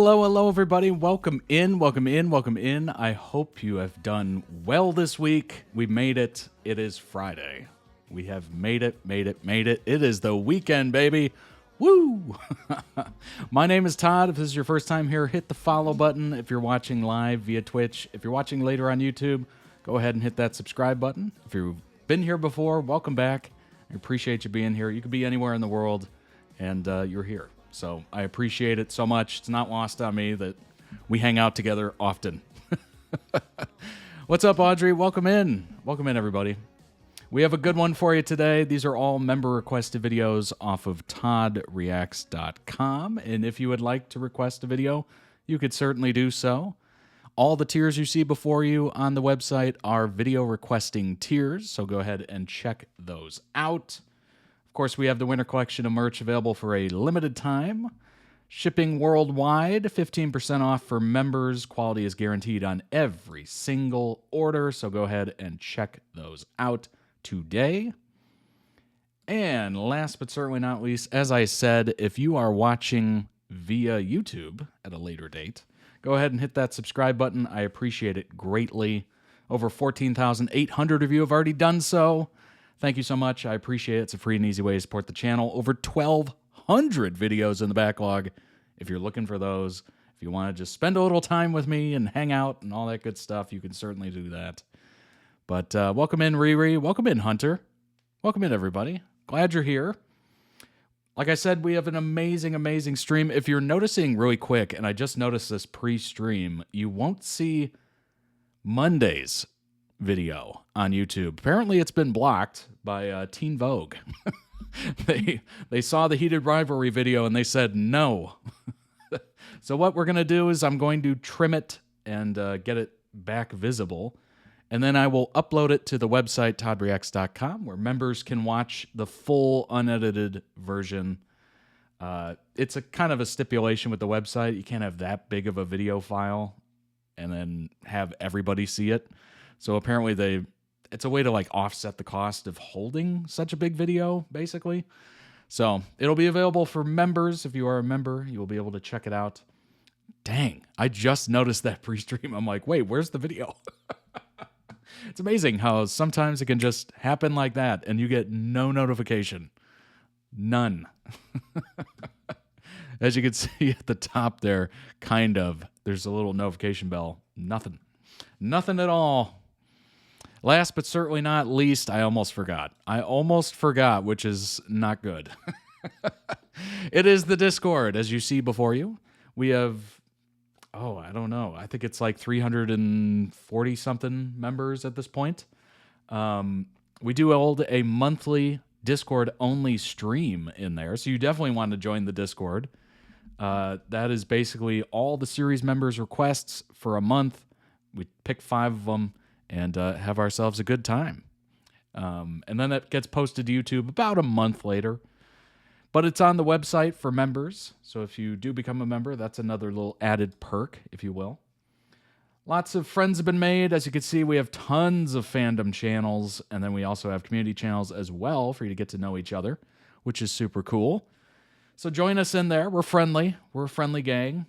Hello, hello, everybody. Welcome in, welcome in, welcome in. I hope you have done well this week. We made it. It is Friday. We have made it. It is the weekend, baby. Woo! My name is Todd. If this is your first time here, hit the follow button. If you're watching live via Twitch, if you're watching later on YouTube, go ahead and hit that subscribe button. If you've been here before, welcome back. I appreciate you being here. You could be anywhere in the world, and you're here. So I appreciate it so much. It's not lost on me that we hang out together often. What's up, Audrey? Welcome in. Welcome in, everybody. We have a good one for you today. These are all member-requested videos off of toddreacts.com. And if you would like to request a video, you could certainly do so. All the tiers you see before you on the website are video requesting tiers, so go ahead and check those out. Of course, we have the winter collection of merch available for a limited time. Shipping worldwide, 15% off for members. Quality is guaranteed on every single order, so go ahead and check those out today. And last but certainly not least, as I said, if you are watching via YouTube at a later date, go ahead and hit that subscribe button. I appreciate it greatly. Over 14,800 of you have already done so. Thank you so much. I appreciate it. It's a free and easy way to support the channel. Over 1,200 videos in the backlog. If you're looking for those, if you want to just spend a little time with me and hang out and all that good stuff, you can certainly do that. But welcome in, Riri. Welcome in, Hunter. Welcome in, everybody. Glad you're here. Like I said, we have an amazing, amazing stream. If you're noticing really quick, and I just noticed this pre-stream, you won't see Monday's video on YouTube. Apparently it's been blocked by Teen Vogue. They saw the Heated Rivalry video and they said no. So what we're going to do is I'm going to trim it and get it back visible. And then I will upload it to the website, toddreacts.com, where members can watch the full unedited version. It's a kind of a stipulation with the website. You can't have that big of a video file and then have everybody see it. So apparently it's a way to like offset the cost of holding such a big video, basically. So it'll be available for members. If you are a member, you will be able to check it out. Dang, I just noticed that pre-stream. I'm like, wait, where's the video? It's amazing how sometimes it can just happen like that and you get no notification. None. As you can see at the top there, kind of, there's a little notification bell. Nothing. Nothing at all. Last but certainly not least, I almost forgot, which is not good. It is the Discord, as you see before you. We have, I don't know. I think it's like 340-something members at this point. We do hold a monthly Discord-only stream in there, so you definitely want to join the Discord. That is basically all the series members' requests for a month. We pick 5 of them and have ourselves a good time. And then that gets posted to YouTube about a month later. But it's on the website for members. So if you do become a member, that's another little added perk, if you will. Lots of friends have been made. As you can see, we have tons of fandom channels. And then we also have community channels as well for you to get to know each other, which is super cool. So join us in there. We're friendly. We're a friendly gang.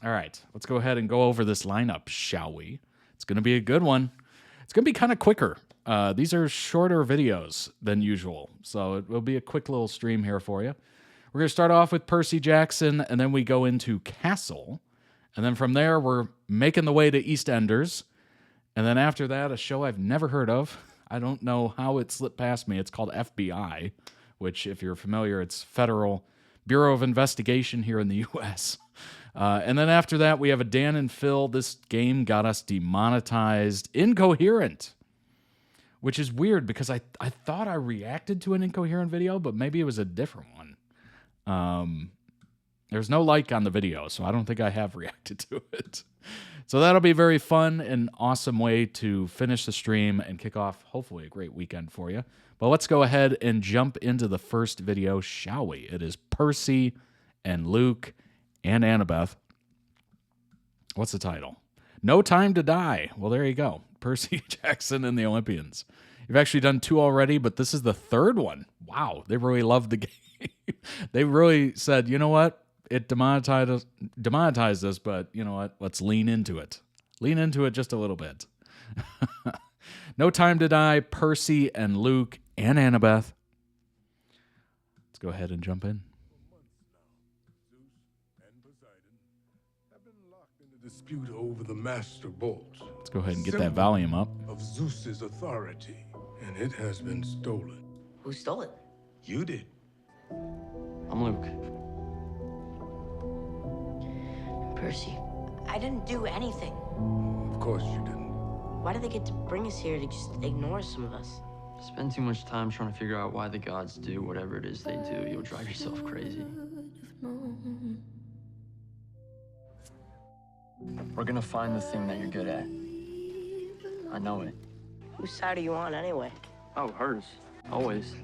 All right, let's go ahead and go over this lineup, shall we? It's going to be a good one. It's going to be kind of quicker. These are shorter videos than usual, so it will be a quick little stream here for you. We're going to start off with Percy Jackson, and then we go into Castle. And then from there, we're making the way to EastEnders. And then after that, a show I've never heard of. I don't know how it slipped past me. It's called FBI, which, if you're familiar, it's Federal Bureau of Investigation here in the U.S., and then after that, we have a Dan and Phil. This game got us demonetized. Incoherent, which is weird because I thought I reacted to an Incoherent video, but maybe it was a different one. There's no like on the video, so I don't think I have reacted to it. So that'll be very fun and awesome way to finish the stream and kick off, hopefully, a great weekend for you. But let's go ahead and jump into the first video, shall we? It is Percy and Luke and Annabeth. What's the title? No Time to Die. Well, there you go. Percy Jackson and the Olympians. You've actually done 2 already, but this is the 3rd one. Wow, they really loved the game. They really said, you know what? it demonetized us, but you know what? Let's lean into it. Lean into it just a little bit. No Time to Die, Percy and Luke and Annabeth. Let's go ahead and jump in. Dispute over the master bolt. Let's go ahead and get that volume up. Of Zeus's authority, and it has been stolen. Who stole it? You did. I'm Luke. Percy. I didn't do anything. Of course you didn't. Why do they get to bring us here to just ignore some of us? Spend too much time trying to figure out why the gods do whatever it is they do. You'll drive yourself crazy. We're gonna find the thing that you're good at. I know it. Whose side are you on anyway? Oh, hers. Always.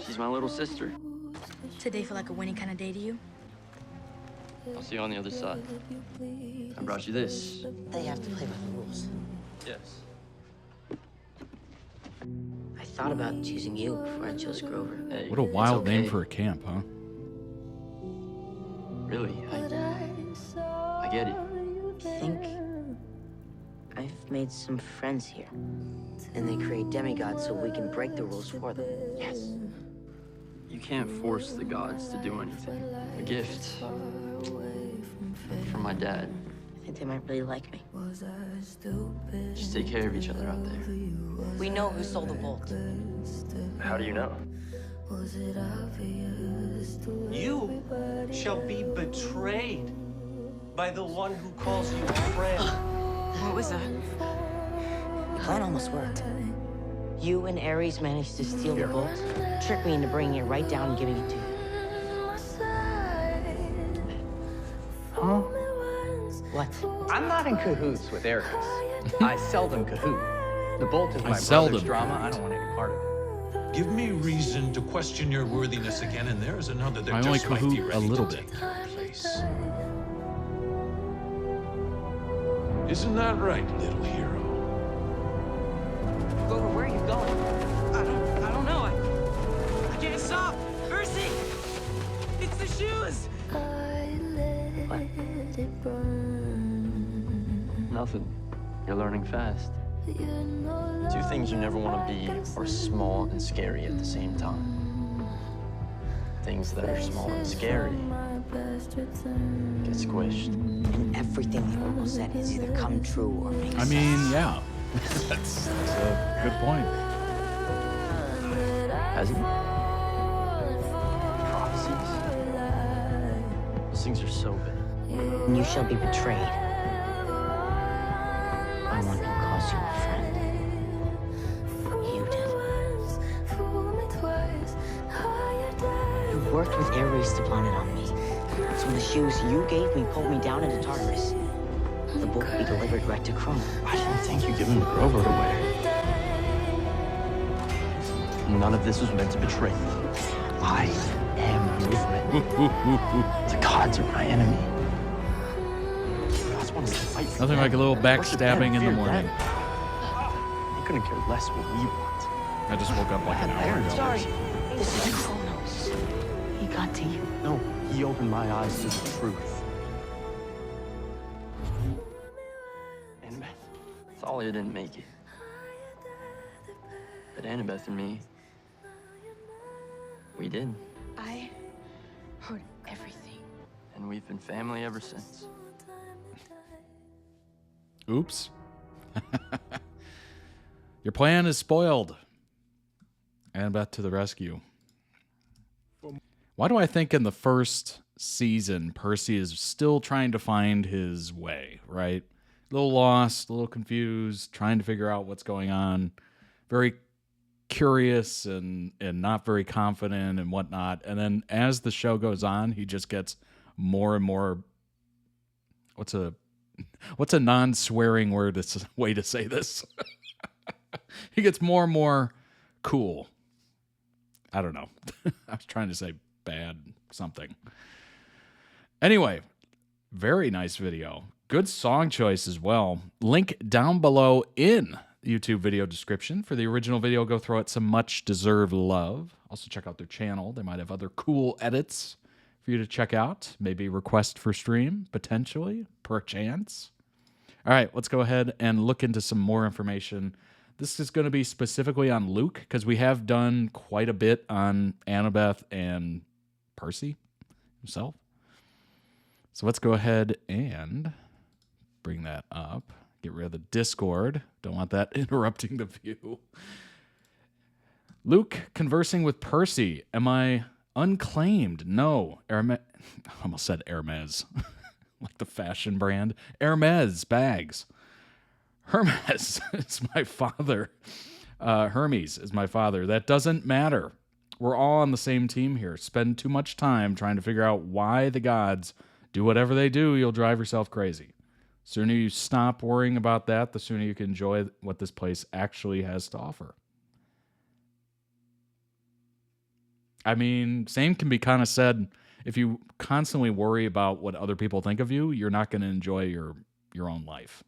She's my little sister. Today feel like a winning kind of day to you? I'll see you on the other side. I brought you this. They have to play by the rules. Yes. I thought about choosing you before I chose Grover. Hey, What a it's wild okay. name for a camp, huh? Really, I get it. I think I've made some friends here. And they create demigods so we can break the rules for them. Yes. You can't force the gods to do anything. A gift from my dad. I think they might really like me. Just take care of each other out there. We know who stole the bolt. How do you know? You shall be betrayed by the one who calls you friend. What was that? The plan almost worked. You and Ares managed to steal the bolt, trick me into bringing it right down and giving it to you. Huh? What? I'm not in cahoots with Ares. I seldom cahoot. The bolt is my seldom brother's drama. cahoot. I don't want any part of it. Give me reason to question your worthiness again, and there is another that I only just might be cahoot ready a little to bit. take your place. Isn't that right, little hero? Grover, where are you going? I don't know. I can't stop. Percy! It's the shoes! Nothing. You're learning fast. Two things you never want to be are small and scary at the same time. Things that are small and scary get squished. And everything the Oracle said has either come true or makes I mean, yeah. That's a good point. Hasn't it? Prophecies. Those things are so big. And you shall be betrayed by one who calls you a friend. You did. You worked with Ares to plan it on me. So the shoes you gave me pulled me down into Tartarus. The book be delivered right to Chrome. I didn't think you'd given Grover away. None of this was meant to betray me. I am movement. The gods are my enemy. The gods want us to fight for Nothing them. like a little Worship them, backstabbing in the fear morning. them. They couldn't care less what we want. I just woke up like an hour ago. Sorry. This is Kronos. He got to you. No, he opened my eyes to the truth. Annabeth, Thalia didn't make it. But Annabeth and me, we did. I heard everything. And we've been family ever since. Oops. Your plan is spoiled. Annabeth to the rescue. Why do I think in the first season, Percy is still trying to find his way, right? A little lost, a little confused, trying to figure out what's going on. Very curious and not very confident and whatnot. And then as the show goes on, he just gets more and more... What's a non-swearing way to say this? He gets more and more cool. I don't know. I was trying to say bad something. Anyway, very nice video. Good song choice as well. Link down below in the YouTube video description. For the original video, go throw it some much-deserved love. Also check out their channel. They might have other cool edits for you to check out. Maybe request for stream, potentially, perchance. All right, let's go ahead and look into some more information. This is going to be specifically on Luke, because we have done quite a bit on Annabeth and Percy himself. So let's go ahead and bring that up. Get rid of the Discord. Don't want that interrupting the view. Luke conversing with Percy. Am I unclaimed? No. I almost said Hermes. Like the fashion brand. Hermes bags. Hermes is my father. Hermes is my father. That doesn't matter. We're all on the same team here. Spend too much time trying to figure out why the gods do whatever they do, you'll drive yourself crazy. The sooner you stop worrying about that, the sooner you can enjoy what this place actually has to offer. I mean, same can be kind of said, if you constantly worry about what other people think of you, you're not going to enjoy your own life,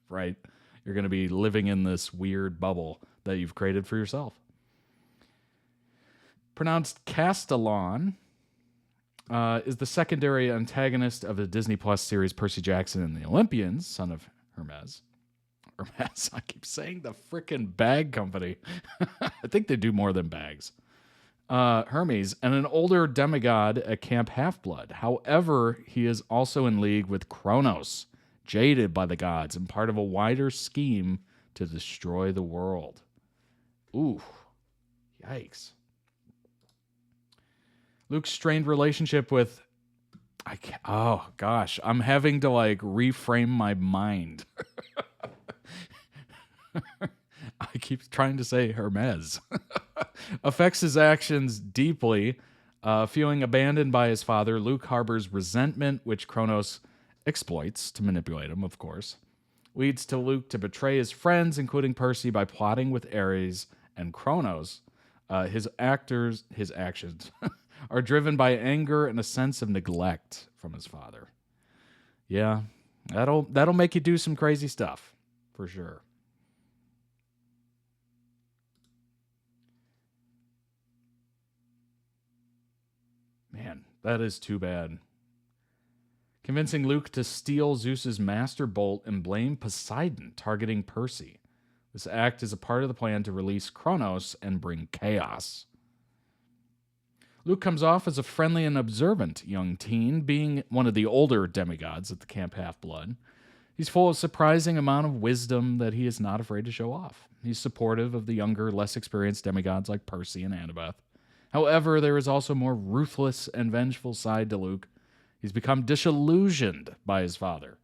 right? You're going to be living in this weird bubble that you've created for yourself. Pronounced Castellan, is the secondary antagonist of the Disney Plus series Percy Jackson and the Olympians, son of Hermes. Hermes, I keep saying the frickin' bag company. I think they do more than bags. Hermes, and an older demigod at Camp Half-Blood. However, he is also in league with Kronos, jaded by the gods and part of a wider scheme to destroy the world. Ooh, yikes. Luke's strained relationship with... oh, gosh. I'm having to, like, reframe my mind. I keep trying to say Hermes. Affects his actions deeply. Feeling abandoned by his father, Luke harbors resentment, which Kronos exploits to manipulate him, of course. Leads to Luke to betray his friends, including Percy, by plotting with Ares and Kronos. His actions are driven by anger and a sense of neglect from his father. Yeah, that'll make you do some crazy stuff, for sure. Man, that is too bad. Convincing Luke to steal Zeus's master bolt and blame Poseidon, targeting Percy. This act is a part of the plan to release Kronos and bring chaos. Luke comes off as a friendly and observant young teen, being one of the older demigods at the Camp Half-Blood. He's full of surprising amount of wisdom that he is not afraid to show off. He's supportive of the younger, less experienced demigods like Percy and Annabeth. However, there is also a more ruthless and vengeful side to Luke. He's become disillusioned by his father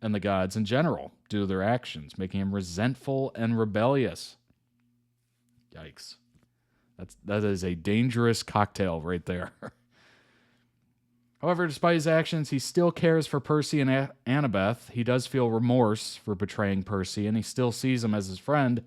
and the gods in general due to their actions, making him resentful and rebellious. Yikes. That is a dangerous cocktail right there. However, despite his actions, he still cares for Percy and Annabeth. He does feel remorse for betraying Percy, and he still sees him as his friend.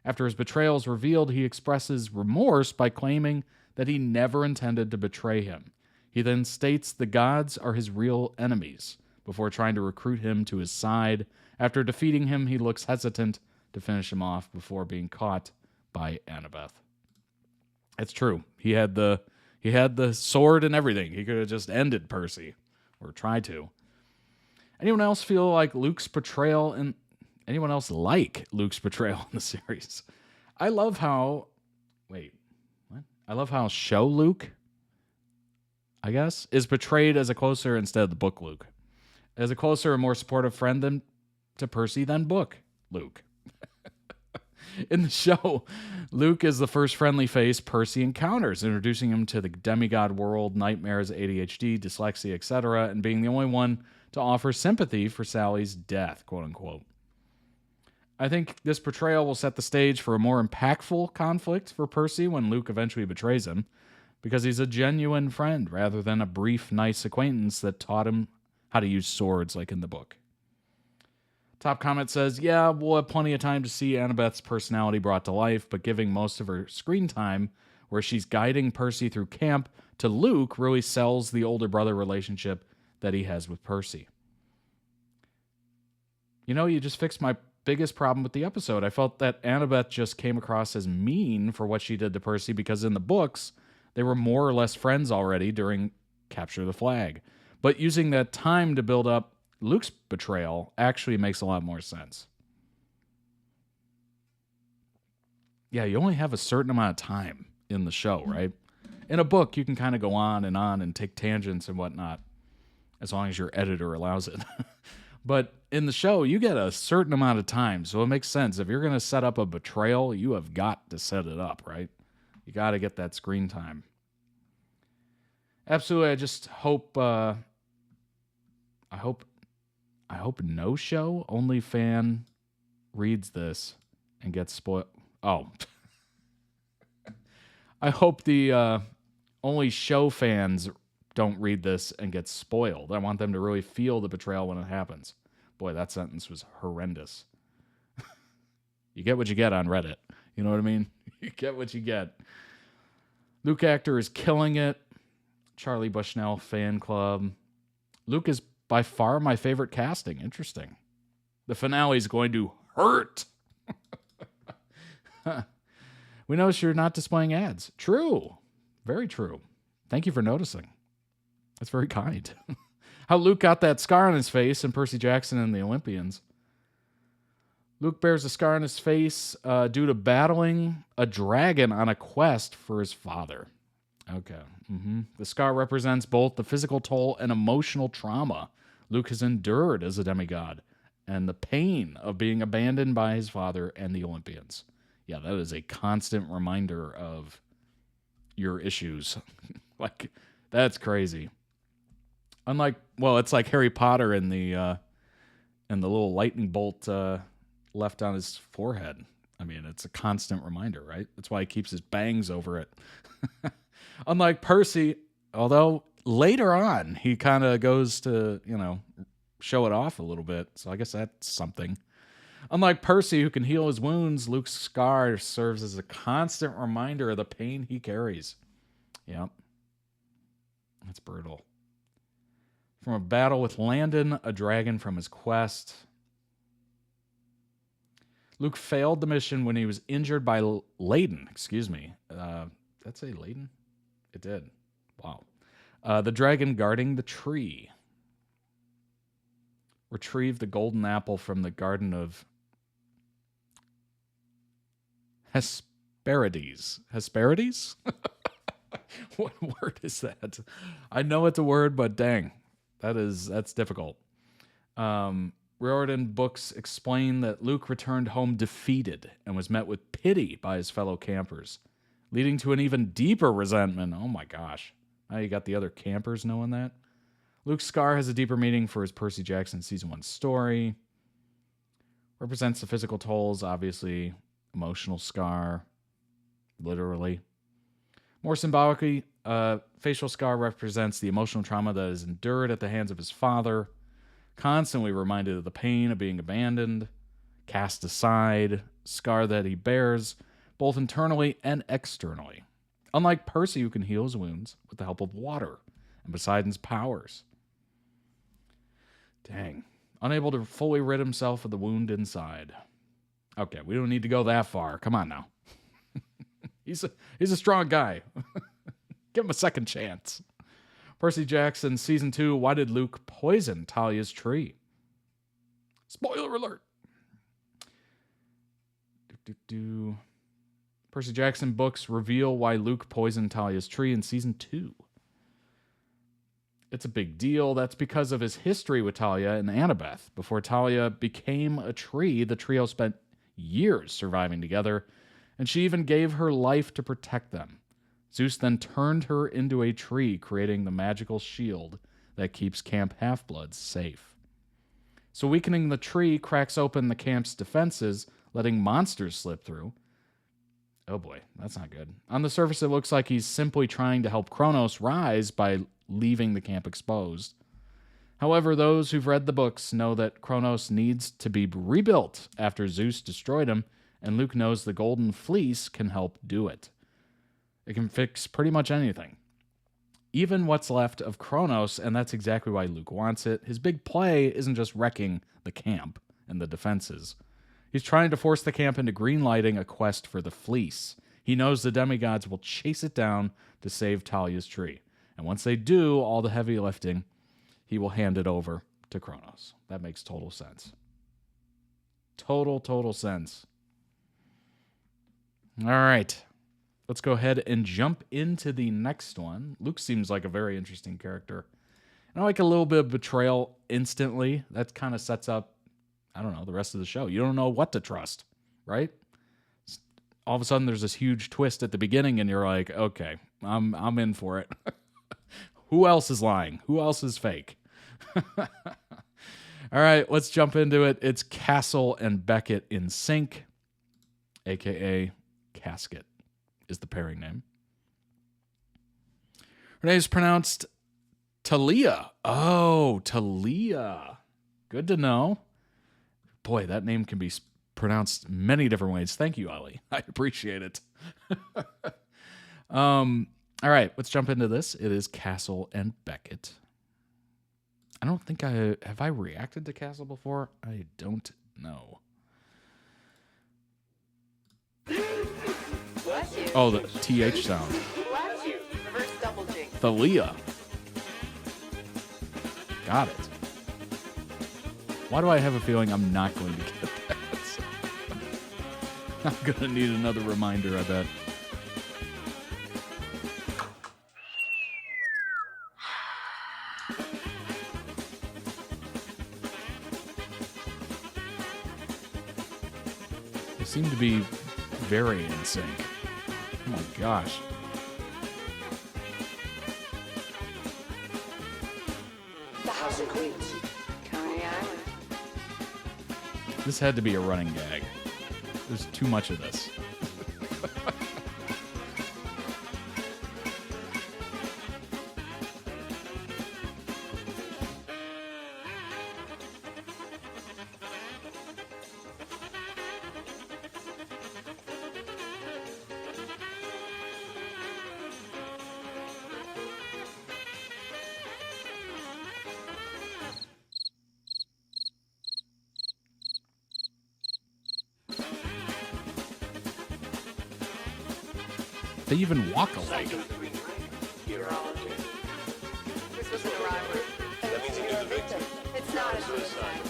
After his betrayal is revealed, he expresses remorse by claiming that he never intended to betray him. He then states the gods are his real enemies, before trying to recruit him to his side. After defeating him, he looks hesitant to finish him off before being caught by Annabeth. It's true. He had the sword and everything. He could have just ended Percy, or tried to. Anyone else like Luke's portrayal in the series? I love how show Luke, I guess, is portrayed as a closer, instead of the book Luke, as a closer and more supportive friend to Percy than book Luke. In the show, Luke is the first friendly face Percy encounters, introducing him to the demigod world, nightmares, ADHD, dyslexia, etc., and being the only one to offer sympathy for Sally's death, quote unquote. I think this portrayal will set the stage for a more impactful conflict for Percy when Luke eventually betrays him, because he's a genuine friend rather than a brief, nice acquaintance that taught him how to use swords like in the book. Top comment says, yeah, we'll have plenty of time to see Annabeth's personality brought to life, but giving most of her screen time where she's guiding Percy through camp to Luke really sells the older brother relationship that he has with Percy. You just fixed my biggest problem with the episode. I felt that Annabeth just came across as mean for what she did to Percy, because in the books, they were more or less friends already during capture the flag. But using that time to build up Luke's betrayal actually makes a lot more sense. Yeah, you only have a certain amount of time in the show, right? In a book, you can kind of go on and take tangents and whatnot, as long as your editor allows it. But in the show, you get a certain amount of time, so it makes sense. If you're going to set up a betrayal, you have got to set it up, right? You got to get that screen time. Absolutely, I just hope... I hope no show only fan reads this and gets spoiled. Oh. I hope the only show fans don't read this and get spoiled. I want them to really feel the betrayal when it happens. Boy, that sentence was horrendous. You get what you get on Reddit. You know what I mean? You get what you get. Luke actor is killing it. Charlie Bushnell fan club. Luke is by far my favorite casting. Interesting. The finale is going to hurt. We notice you're not displaying ads. True. Very true. Thank you for noticing. That's very kind. How Luke got that scar on his face in Percy Jackson and the Olympians. Luke bears a scar on his face due to battling a dragon on a quest for his father. Okay. The scar represents both the physical toll and emotional trauma Luke has endured as a demigod, and the pain of being abandoned by his father and the Olympians. Yeah, that is a constant reminder of your issues. Like, that's crazy. Unlike, well, it's like Harry Potter and the little lightning bolt left on his forehead. I mean, it's a constant reminder, right? That's why he keeps his bangs over it. Unlike Percy, although later on he kind of goes to, show it off a little bit. So I guess that's something. Unlike Percy, who can heal his wounds, Luke's scar serves as a constant reminder of the pain he carries. Yep. That's brutal. From a battle with Landon, a dragon from his quest. Luke failed the mission when he was injured by Layden. Excuse me. Did that say Layden? It did. Wow. The dragon guarding the tree. Retrieve the golden apple from the garden of Hesperides. Hesperides? What word is that? I know it's a word, but dang, that's difficult. Riordan books explain that Luke returned home defeated and was met with pity by his fellow campers, leading to an even deeper resentment. Oh my gosh. Now you got the other campers knowing that. Luke's scar has a deeper meaning for his Percy Jackson Season 1 story. Represents the physical tolls, obviously. Emotional scar, literally. More symbolically, facial scar represents the emotional trauma that is endured at the hands of his father, constantly reminded of the pain of being abandoned, cast aside, scar that he bears, both internally and externally. Unlike Percy, who can heal his wounds with the help of water and Poseidon's powers. Dang. Unable to fully rid himself of the wound inside. Okay, we don't need to go that far. Come on now. He's a strong guy. Give him a second chance. Percy Jackson, Season 2, why did Luke poison Talia's tree? Spoiler alert. Percy Jackson books reveal why Luke poisoned Talia's tree in Season 2. It's a big deal. That's because of his history with Talia and Annabeth. Before Talia became a tree, the trio spent years surviving together, and she even gave her life to protect them. Zeus then turned her into a tree, creating the magical shield that keeps Camp Half-Bloods safe. So weakening the tree cracks open the camp's defenses, letting monsters slip through. Oh boy, that's not good. On the surface, it looks like he's simply trying to help Kronos rise by leaving the camp exposed. However, those who've read the books know that Kronos needs to be rebuilt after Zeus destroyed him, and Luke knows the Golden Fleece can help do it. It can fix pretty much anything. Even what's left of Kronos, and that's exactly why Luke wants it. His big play isn't just wrecking the camp and the defenses. He's trying to force the camp into greenlighting a quest for the Fleece. He knows the demigods will chase it down to save Talia's tree. And once they do all the heavy lifting, he will hand it over to Kronos. That makes total sense. Total sense. All right. Let's go ahead and jump into the next one. Luke seems like a very interesting character. And I like a little bit of betrayal instantly. That kind of sets up, I don't know, the rest of the show. You don't know what to trust, right? All of a sudden, there's this huge twist at the beginning, and you're like, okay, I'm in for it. Who else is lying? Who else is fake? All right, let's jump into it. It's Castle and Beckett in sync, a.k.a. Casket is the pairing name. Her name is pronounced Talia. Oh, Talia. Good to know. Boy, that name can be pronounced many different ways. Thank you, Ollie. I appreciate it. All right, let's jump into this. It is Castle and Beckett. I don't think have I reacted to Castle before? I don't know. Oh, the TH sound. Thalia. Got it. Why do I have a feeling I'm not going to get that? I'm going to need another reminder, I bet. They seem to be very in sync. Oh my gosh. The House of Queens. Coney Island. This had to be a running gag. There's too much of this. They even walk alike. You're on. This was an arrival. That means he knew the victim. It's not a suicide.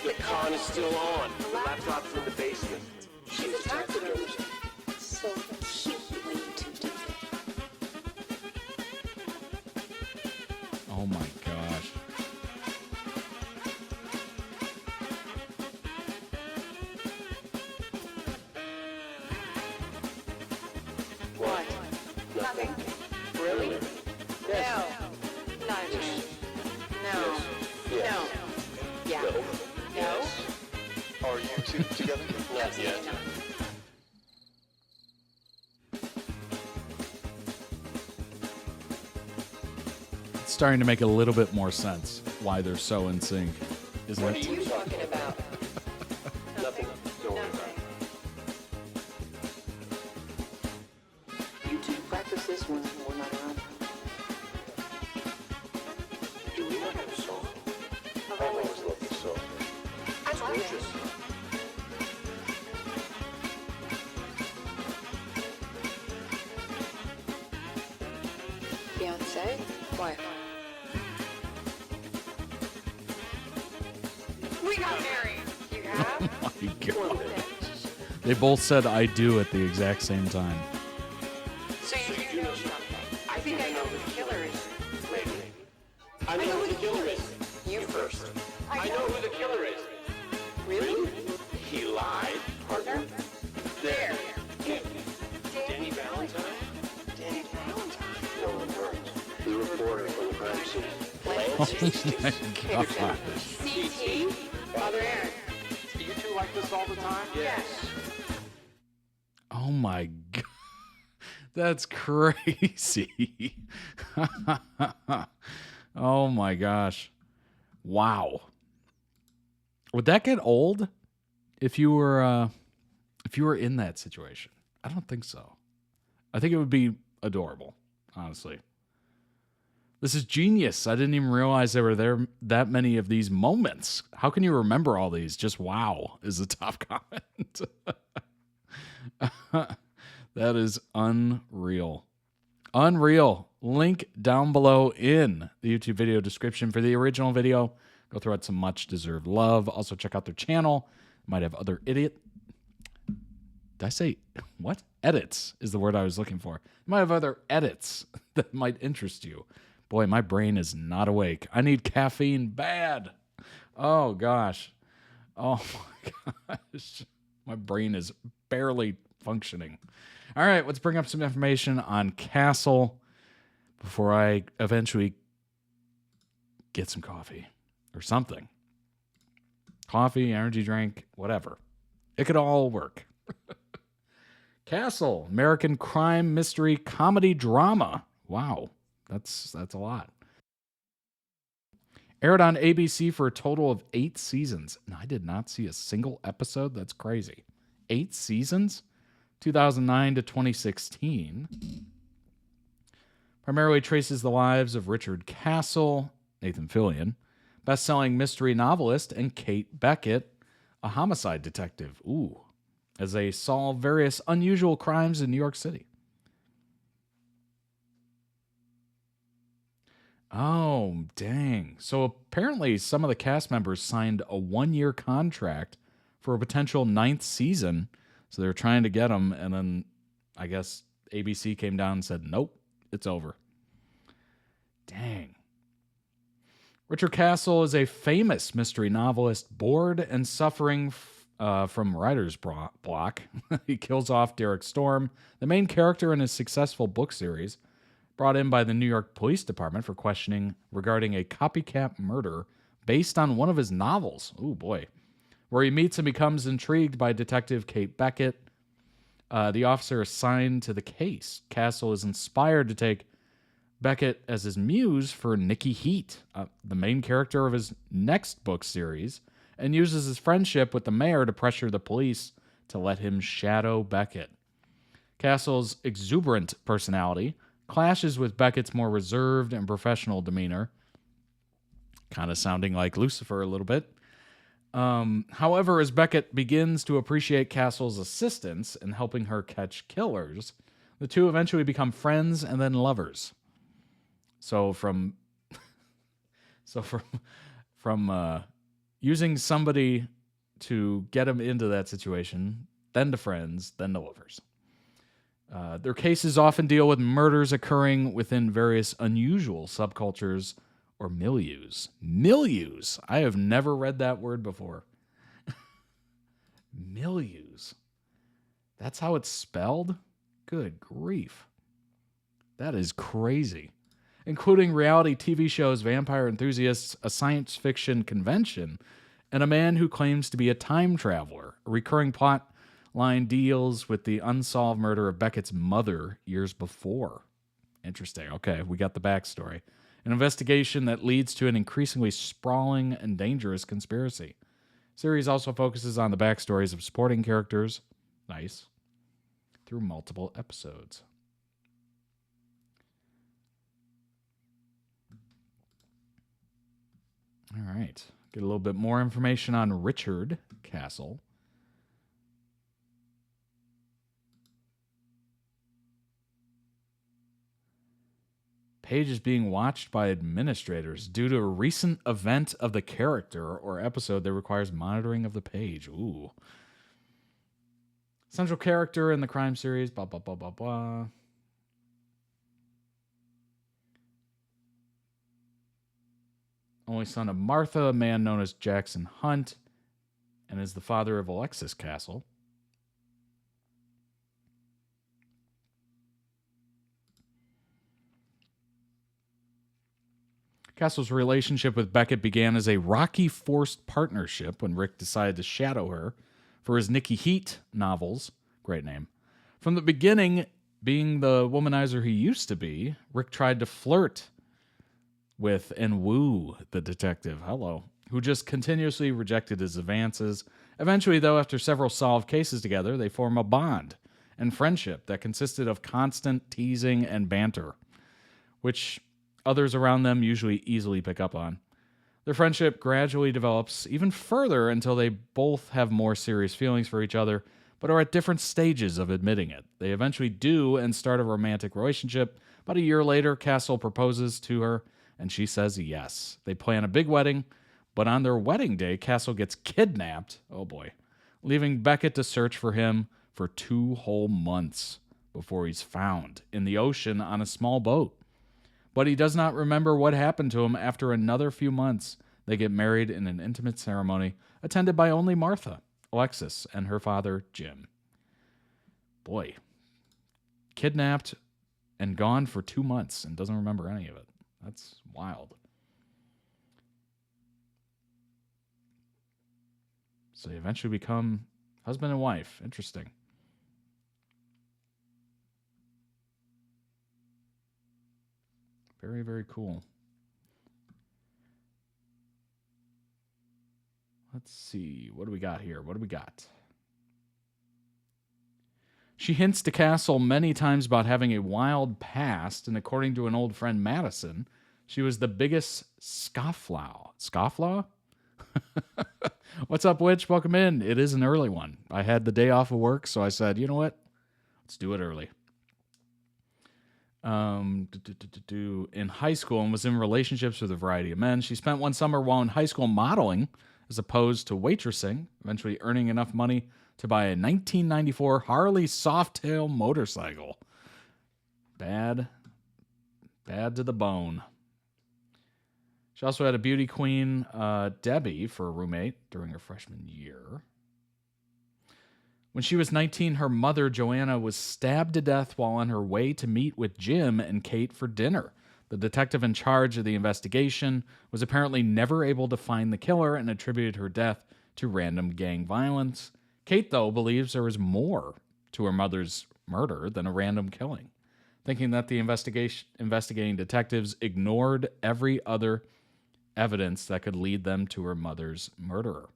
The con is still on. The laptop's in the basement. She's attracted to him. So cute when you two do that. Oh my gosh. What? Nothing. Really? Yes. No. Not just. No. Yes. No. Yeah. No. Yes. Are you two together? Not yet. It's starting to make a little bit more sense why they're so in sync, isn't What are it? you talking about? Nothing. Don't worry about it. You two practice this when we're not around. Do we not have a song? I've always loved this song. That's gorgeous. Fiance? Wife? We got married. You have? Oh my god. They both said I do at the exact same time. So you do know something. I think I know who the killer is. Maybe. I know who the killer is. You first. I know who the killer is. Really? He lied. Partner? There. Danny Valentine? Danny Valentine. Nolan Burns. The reporter from the crime scene. Oh my god. CT? Father Aaron. Do you two like this all the time? Yes. Oh my god. That's crazy. Oh my gosh. Wow. Would that get old if you were in that situation? I don't think so. I think it would be adorable, honestly. This is genius. I didn't even realize there that many of these moments. How can you remember all these? Just wow is the top comment. That is unreal. Unreal. Link down below in the YouTube video description for the original video. Go throw it some much-deserved love. Also, check out their channel. Might have other Did I say what? Edits is the word I was looking for. Might have other edits that might interest you. Boy, my brain is not awake. I need caffeine bad. Oh, gosh. Oh, my gosh. My brain is barely functioning. All right, let's bring up some information on Castle before I eventually get some coffee or something. Coffee, energy drink, whatever. It could all work. Castle, American crime, mystery, comedy, drama. Wow, that's a lot. Aired on ABC for a total of 8 seasons. And I did not see a single episode. That's crazy. 8 seasons? 2009 to 2016. Primarily traces the lives of Richard Castle, Nathan Fillion, best-selling mystery novelist, and Kate Beckett, a homicide detective. Ooh. As they solve various unusual crimes in New York City. Oh, dang. So apparently some of the cast members signed a 1-year contract for a potential 9th season. So they were trying to get them, and then I guess ABC came down and said, nope, it's over. Dang. Richard Castle is a famous mystery novelist, bored and suffering from writer's block. He kills off Derek Storm, the main character in his successful book series, brought in by the New York Police Department for questioning regarding a copycat murder based on one of his novels. Oh boy. Where he meets and becomes intrigued by Detective Kate Beckett, the officer assigned to the case. Castle is inspired to take Beckett as his muse for Nikki Heat, the main character of his next book series, and uses his friendship with the mayor to pressure the police to let him shadow Beckett. Castle's exuberant personality clashes with Beckett's more reserved and professional demeanor, kind of sounding like Lucifer a little bit. However, as Beckett begins to appreciate Castle's assistance in helping her catch killers, the two eventually become friends and then lovers. So from using somebody to get him into that situation, then to friends, then to lovers. Their cases often deal with murders occurring within various unusual subcultures or milieus. Milieus. I have never read that word before. Milieus. That's how it's spelled? Good grief. That is crazy. Including reality TV shows, vampire enthusiasts, a science fiction convention, and a man who claims to be a time traveler. A recurring plot line deals with the unsolved murder of Beckett's mother years before. Interesting. Okay, we got the backstory. An investigation that leads to an increasingly sprawling and dangerous conspiracy. The series also focuses on the backstories of supporting characters. Nice. Through multiple episodes. All right. Get a little bit more information on Richard Castle. Page is being watched by administrators due to a recent event of the character or episode that requires monitoring of the page. Ooh. Central character in the crime series, blah, blah, blah, blah, blah. Only son of Martha, a man known as Jackson Hunt, and is the father of Alexis Castle. Castle's relationship with Beckett began as a rocky forced partnership when Rick decided to shadow her for his Nikki Heat novels. Great name. From the beginning, being the womanizer he used to be, Rick tried to flirt with and woo the detective, who just continuously rejected his advances. Eventually, though, after several solved cases together, they form a bond and friendship that consisted of constant teasing and banter, which others around them usually easily pick up on. Their friendship gradually develops even further until they both have more serious feelings for each other, but are at different stages of admitting it. They eventually do and start a romantic relationship, About a year later, Castle proposes to her, and she says yes. They plan a big wedding, but on their wedding day, Castle gets kidnapped, oh boy, leaving Beckett to search for him for 2 whole months before he's found in the ocean on a small boat. But he does not remember what happened to him. After another few months, they get married in an intimate ceremony attended by only Martha, Alexis, and her father, Jim. Boy, kidnapped and gone for 2 months and doesn't remember any of it. That's wild. So they eventually become husband and wife. Interesting. Very, very cool. Let's see. What do we got here? What do we got? She hints to Castle many times about having a wild past, and according to an old friend, Madison, she was the biggest scofflaw. Scofflaw? What's up, Witch? Welcome in. It is an early one. I had the day off of work, so I said, you know what? Let's do it early. In high school and was in relationships with a variety of men. She spent one summer while in high school modeling as opposed to waitressing, eventually earning enough money to buy a 1994 Harley Softail motorcycle. Bad to the bone. She also had a beauty queen, Debbie, for a roommate during her freshman year. When she was 19, her mother, Joanna, was stabbed to death while on her way to meet with Jim and Kate for dinner. The detective in charge of the investigation was apparently never able to find the killer and attributed her death to random gang violence. Kate, though, believes there was more to her mother's murder than a random killing, thinking that the investigating detectives ignored every other evidence that could lead them to her mother's murderer.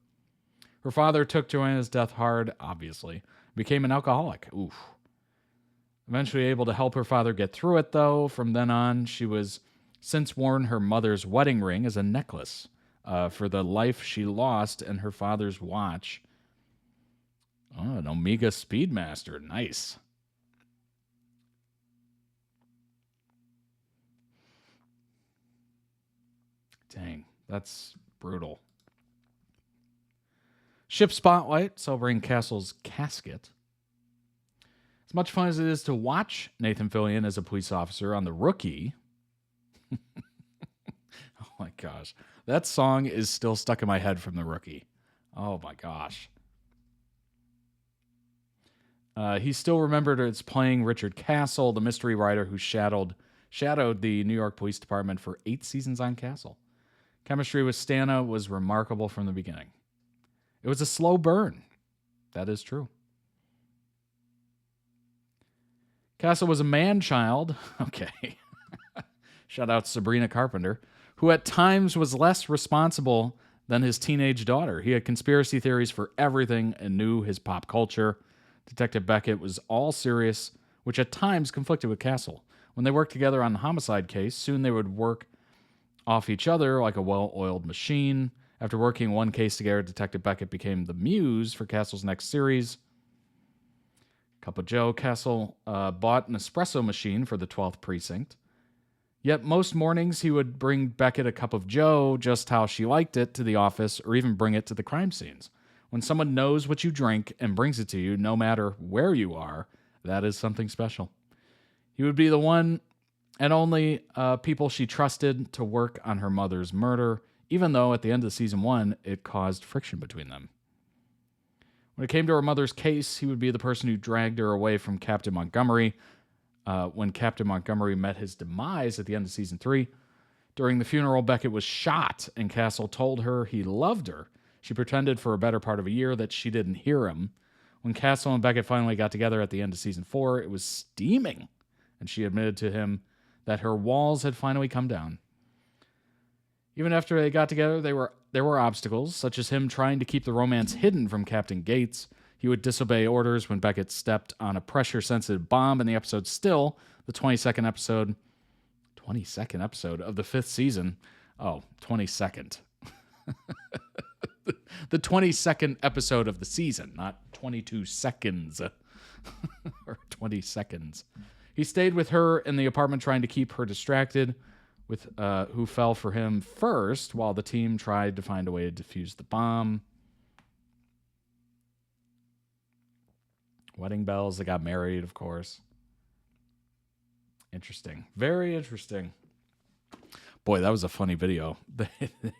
Her father took Joanna's death hard, obviously, became an alcoholic. Oof. Eventually able to help her father get through it, though. From then on, she was since worn her mother's wedding ring as a necklace for the life she lost and her father's watch. Oh, an Omega Speedmaster. Nice. Dang, that's brutal. Ship Spotlight, celebrating Castle's casket. As much fun as it is to watch Nathan Fillion as a police officer on The Rookie. Oh my gosh. That song is still stuck in my head from The Rookie. Oh my gosh. He's still remembered as playing Richard Castle, the mystery writer who shadowed the New York Police Department for 8 seasons on Castle. Chemistry with Stana was remarkable from the beginning. It was a slow burn. That is true. Castle was a man-child. Okay. Shout out Sabrina Carpenter, who at times was less responsible than his teenage daughter. He had conspiracy theories for everything and knew his pop culture. Detective Beckett was all serious, which at times conflicted with Castle. When they worked together on the homicide case, soon they would work off each other like a well-oiled machine. After working one case together, Detective Beckett became the muse for Castle's next series. Cup of Joe. Castle bought an espresso machine for the 12th precinct. Yet most mornings he would bring Beckett a cup of Joe, just how she liked it, to the office, or even bring it to the crime scenes. When someone knows what you drink and brings it to you, no matter where you are, that is something special. He would be the one and only people she trusted to work on her mother's murder, even though at the end of season 1, it caused friction between them. When it came to her mother's case, he would be the person who dragged her away from Captain Montgomery. When Captain Montgomery met his demise at the end of season 3, during the funeral, Beckett was shot, and Castle told her he loved her. She pretended for a better part of a year that she didn't hear him. When Castle and Beckett finally got together at the end of season 4, it was steaming, and she admitted to him that her walls had finally come down. Even after they got together, there were obstacles, such as him trying to keep the romance hidden from Captain Gates. He would disobey orders when Beckett stepped on a pressure-sensitive bomb in the episode Still, the 22nd episode of the 5th season. Oh, 22nd. The 22nd episode of the season, not 22 seconds. Or 20 seconds. He stayed with her in the apartment trying to keep her distracted with who fell for him first while the team tried to find a way to defuse the bomb. Wedding bells, they got married, of course. Interesting. Very interesting. Boy, that was a funny video.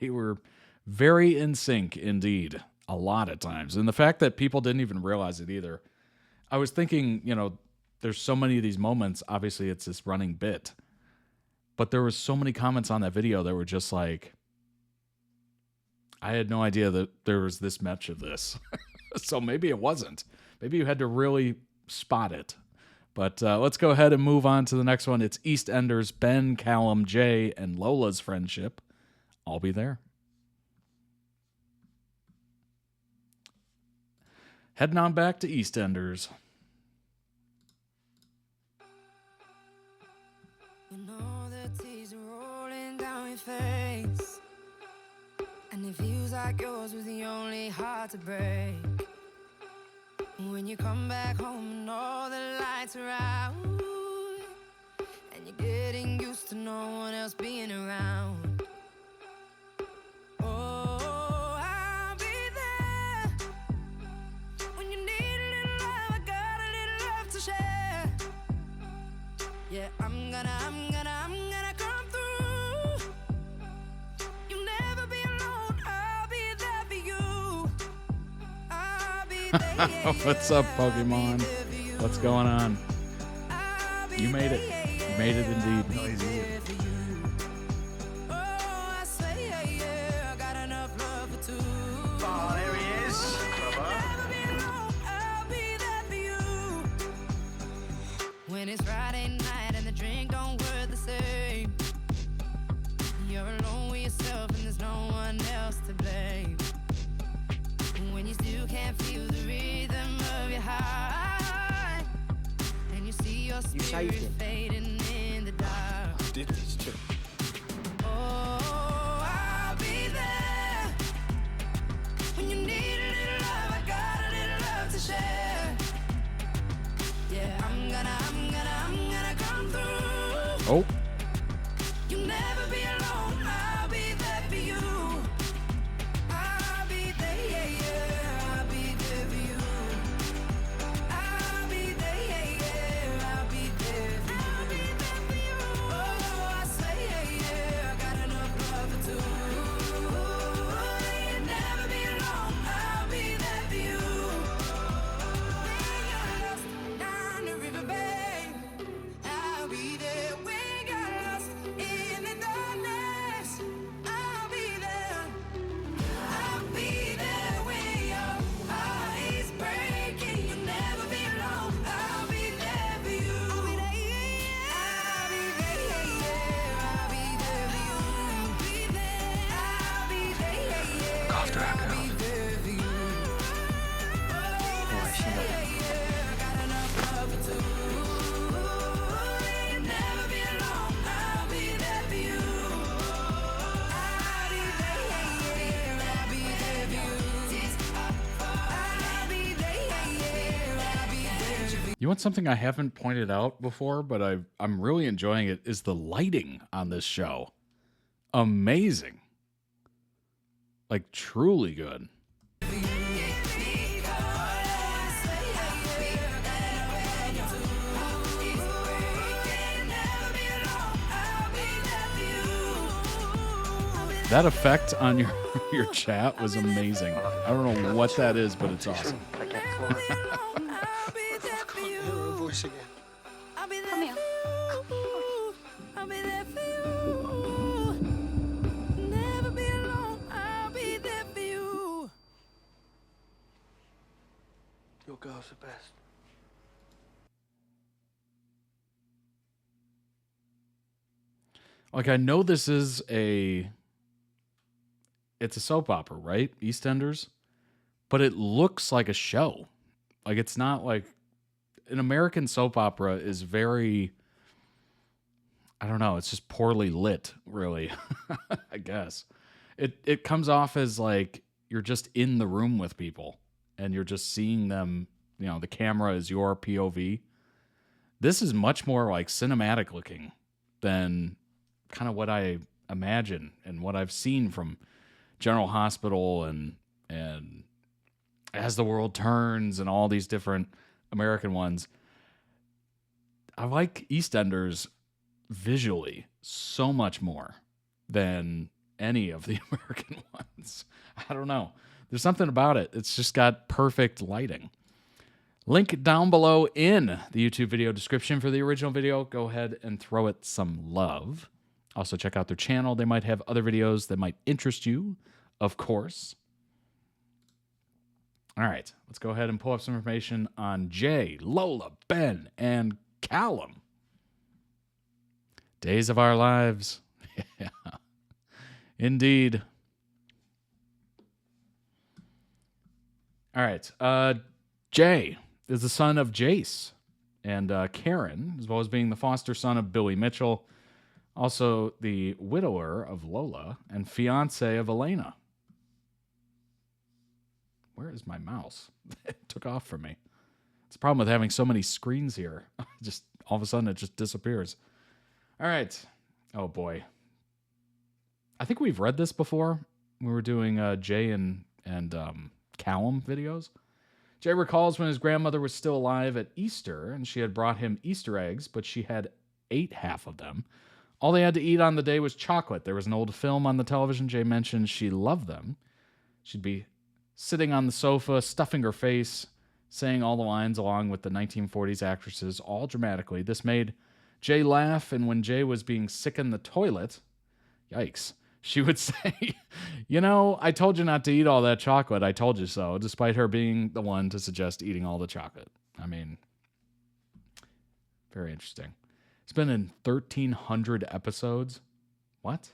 They were very in sync indeed, a lot of times. And the fact that people didn't even realize it either. I was thinking, there's so many of these moments. Obviously, it's this running bit. But there were so many comments on that video that were just like, I had no idea that there was this much of this. So maybe it wasn't. Maybe you had to really spot it. But let's go ahead and move on to the next one. It's EastEnders, Ben, Callum, Jay, and Lola's friendship. I'll be there. Heading on back to EastEnders. You know the tears are rolling down your face, and it feels like yours was the only heart to break. When you come back home and all the lights are out, and you're getting used to no one else being around. Oh, I'll be there when you need a little love. I got a little love to share. Yeah, I'm gonna come through. You'll never be alone. I'll be there for you. I'll be there. What's up, Pokemon? What's going on? You made it. You made it indeed. Noisy. Oh, I say, yeah, I got enough love for two. Oh, there he is. Never be alone. I'll be there for you. When it's Friday night and the drink don't work the same, you're alone with yourself and there's no one else to blame. When you still can't feel the rhythm of your heart, and you see your spirit fading in the dark. I did this too. Oh, I'll be there when you need a little love. I got a little love to share. Yeah, I'm gonna come through. Oh. You'll never be alone. I'll be there for you. I'll be there, yeah, yeah. I'll be there for you. I'll be there, yeah, yeah. I'll be there for you. I'll be there for you. Oh, I say, yeah, yeah. I got enough love for two. You'll never be alone. I'll be there for you. When you're lost down the riverbank, I'll be there. When you're lost in the darkness, I'll be there. I'll be there when your heart is breaking. You'll never be alone. I'll be there for you. I'll be there, yeah, yeah. I'll be there for you. I'll be there. I'll be there, yeah, yeah. Cough track I'll be out. there for you. Boy, she got it. I got enough love for two. You'll never be alone. I'll be there for you. I'll be there, yeah, yeah. I'll be there for you. I'll be there, yeah, yeah. I'll be there for you. You want something I haven't pointed out before, but I'm really enjoying it, is the lighting on this show. Amazing. Like, truly good. That effect on your chat was amazing. I don't know what that is, but it's awesome. I can't floor. I'll be there for you. Her voice again. I'll be there Come here. for you. I'll be there for you. Never be alone. I'll be there for you. Your girl's the best. Like, I know this is it's a soap opera, right? EastEnders. But it looks like a show. Like, it's not like an American soap opera is very, I don't know, it's just poorly lit, really. I guess. It comes off as like you're just in the room with people and you're just seeing them, the camera is your POV. This is much more like cinematic looking than kind of what I imagine and what I've seen from General Hospital and As the World Turns and all these different American ones. I like EastEnders visually so much more than any of the American ones. I don't know. There's something about it. It's just got perfect lighting. Link down below in the YouTube video description for the original video. Go ahead and throw it some love. Also, check out their channel. They might have other videos that might interest you, of course. All right, let's go ahead and pull up some information on Jay, Lola, Ben, and Callum. Days of our lives. Yeah, indeed. All right, Jay is the son of Jace and Karen, as well as being the foster son of Billy Mitchell, also the widower of Lola and fiance of Elena. Where is my mouse? It took off from me. It's a problem with having so many screens here. Just all of a sudden it just disappears. All right. Oh boy. I think we've read this before. We were doing Jay and Callum videos. Jay recalls when his grandmother was still alive at Easter, and she had brought him Easter eggs, but she had ate half of them. All they had to eat on the day was chocolate. There was an old film on the television. Jay mentioned she loved them. She'd be sitting on the sofa, stuffing her face, saying all the lines along with the 1940s actresses, all dramatically. This made Jay laugh, and when Jay was being sick in the toilet, yikes, she would say, you know, I told you not to eat all that chocolate. I told you so, despite her being the one to suggest eating all the chocolate. I mean, very interesting. It's been in 1,300 episodes. What?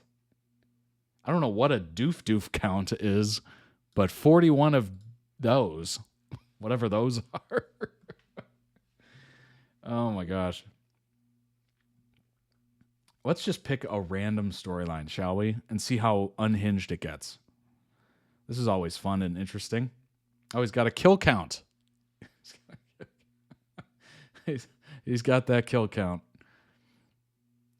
I don't know what a doof count is, but 41 of those, whatever those are. Oh my gosh. Let's just pick a random storyline, shall we? And see how unhinged it gets. This is always fun and interesting. Oh, he's got a kill count. He's got that kill count.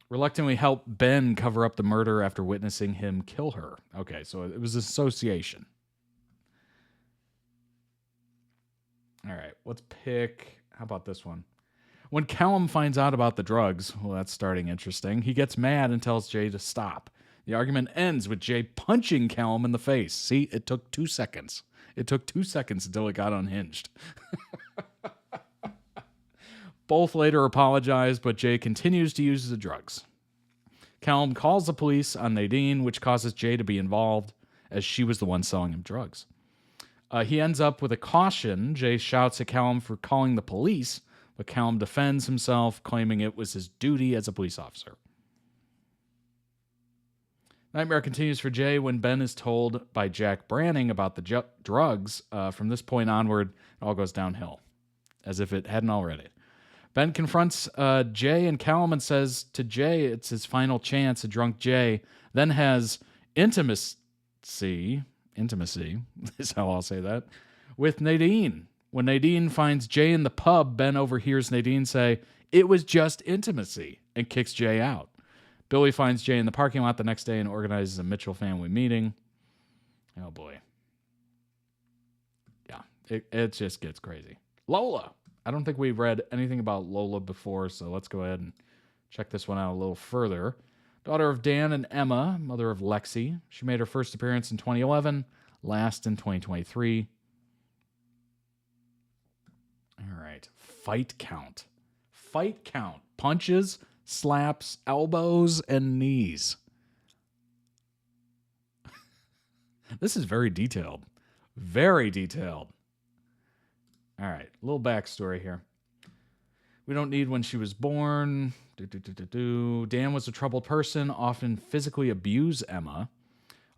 Reluctantly help Ben cover up the murder after witnessing him kill her. Okay, so it was association. All right, let's pick... How about this one? When Callum finds out about the drugs, well, that's starting interesting. He gets mad and tells Jay to stop. The argument ends with Jay punching Callum in the face. See, it took 2 seconds. It took 2 seconds until it got unhinged. Both later apologize, but Jay continues to use the drugs. Callum calls the police on Nadine, which causes Jay to be involved, as she was the one selling him drugs. He ends up with a caution. Jay shouts at Callum for calling the police, but Callum defends himself, claiming it was his duty as a police officer. Nightmare continues for Jay when Ben is told by Jack Branning about the drugs. From this point onward, it all goes downhill, as if it hadn't already. Ben confronts Jay and Callum and says to Jay it's his final chance. A drunk Jay then has intimacy is how I'll say that, with Nadine. When Nadine finds Jay in the pub, Ben overhears Nadine say, "It was just intimacy," and kicks Jay out. Billy finds Jay in the parking lot the next day and organizes a Mitchell family meeting. Oh boy. Yeah, it just gets crazy. Lola. I don't think we've read anything about Lola before, so let's go ahead and check this one out a little further. Daughter of Dan and Emma, mother of Lexi. She made her first appearance in 2011, last in 2023. All right. Fight count. Fight count. Punches, slaps, elbows, and knees. This is very detailed. Very detailed. All right. A little backstory here. We don't need when she was born. Dan was a troubled person, often physically abused Emma,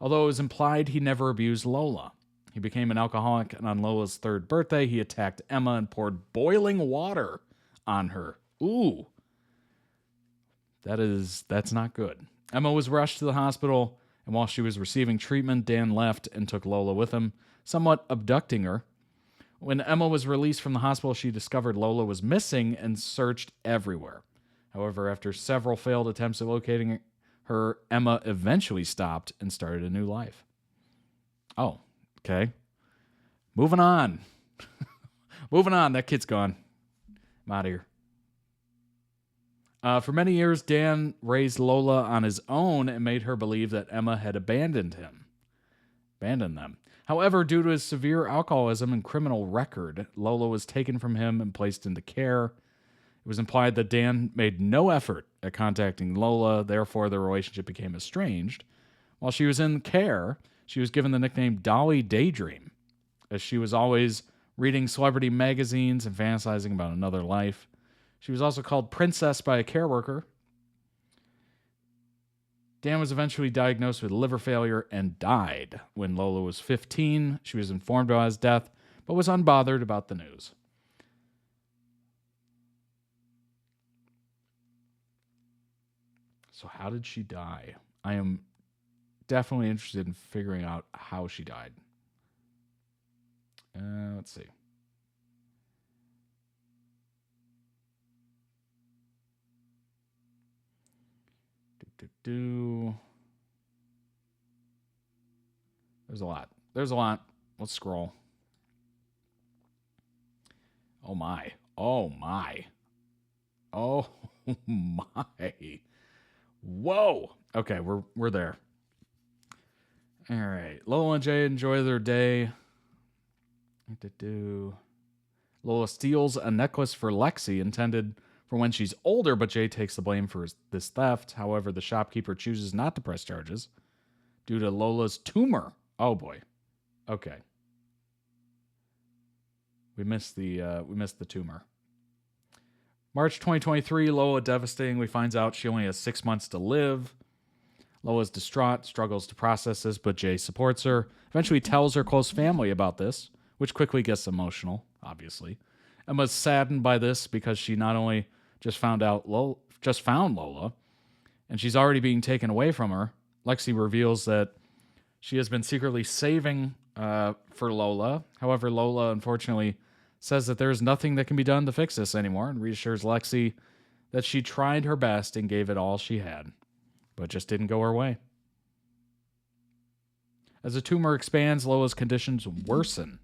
although it was implied he never abused Lola. He became an alcoholic, and on Lola's 3rd birthday, he attacked Emma and poured boiling water on her. Ooh. That's not good. Emma was rushed to the hospital, and while she was receiving treatment, Dan left and took Lola with him, somewhat abducting her. When Emma was released from the hospital, she discovered Lola was missing and searched everywhere. However, after several failed attempts at locating her, Emma eventually stopped and started a new life. Oh, okay. Moving on. Moving on. That kid's gone. I'm out of here. For many years, Dan raised Lola on his own and made her believe that Emma had abandoned them. However, due to his severe alcoholism and criminal record, Lola was taken from him and placed into care. It was implied that Dan made no effort at contacting Lola, therefore the relationship became estranged. While she was in care, she was given the nickname Dolly Daydream, as she was always reading celebrity magazines and fantasizing about another life. She was also called Princess by a care worker. Dan was eventually diagnosed with liver failure and died. When Lola was 15, she was informed about his death, but was unbothered about the news. So how did she die? I am definitely interested in figuring out how she died. Let's see. There's a lot. Let's scroll. Oh my. Oh my. Whoa. Okay, we're there. All right. Lola and Jay enjoy their day. Lola steals a necklace for Lexi intended for when she's older, but Jay takes the blame for this theft. However, the shopkeeper chooses not to press charges due to Lola's tumor. Oh boy. Okay. We missed the tumor. March 2023, Lola devastatingly finds out she only has 6 months to live. Lola's distraught, struggles to process this, but Jay supports her. Eventually tells her close family about this, which quickly gets emotional, obviously. Emma's saddened by this because she not only just found Lola, and she's already being taken away from her. Lexi reveals that she has been secretly saving for Lola. However, Lola unfortunately says that there is nothing that can be done to fix this anymore, and reassures Lexi that she tried her best and gave it all she had, but just didn't go her way. As the tumor expands, Lola's conditions worsen.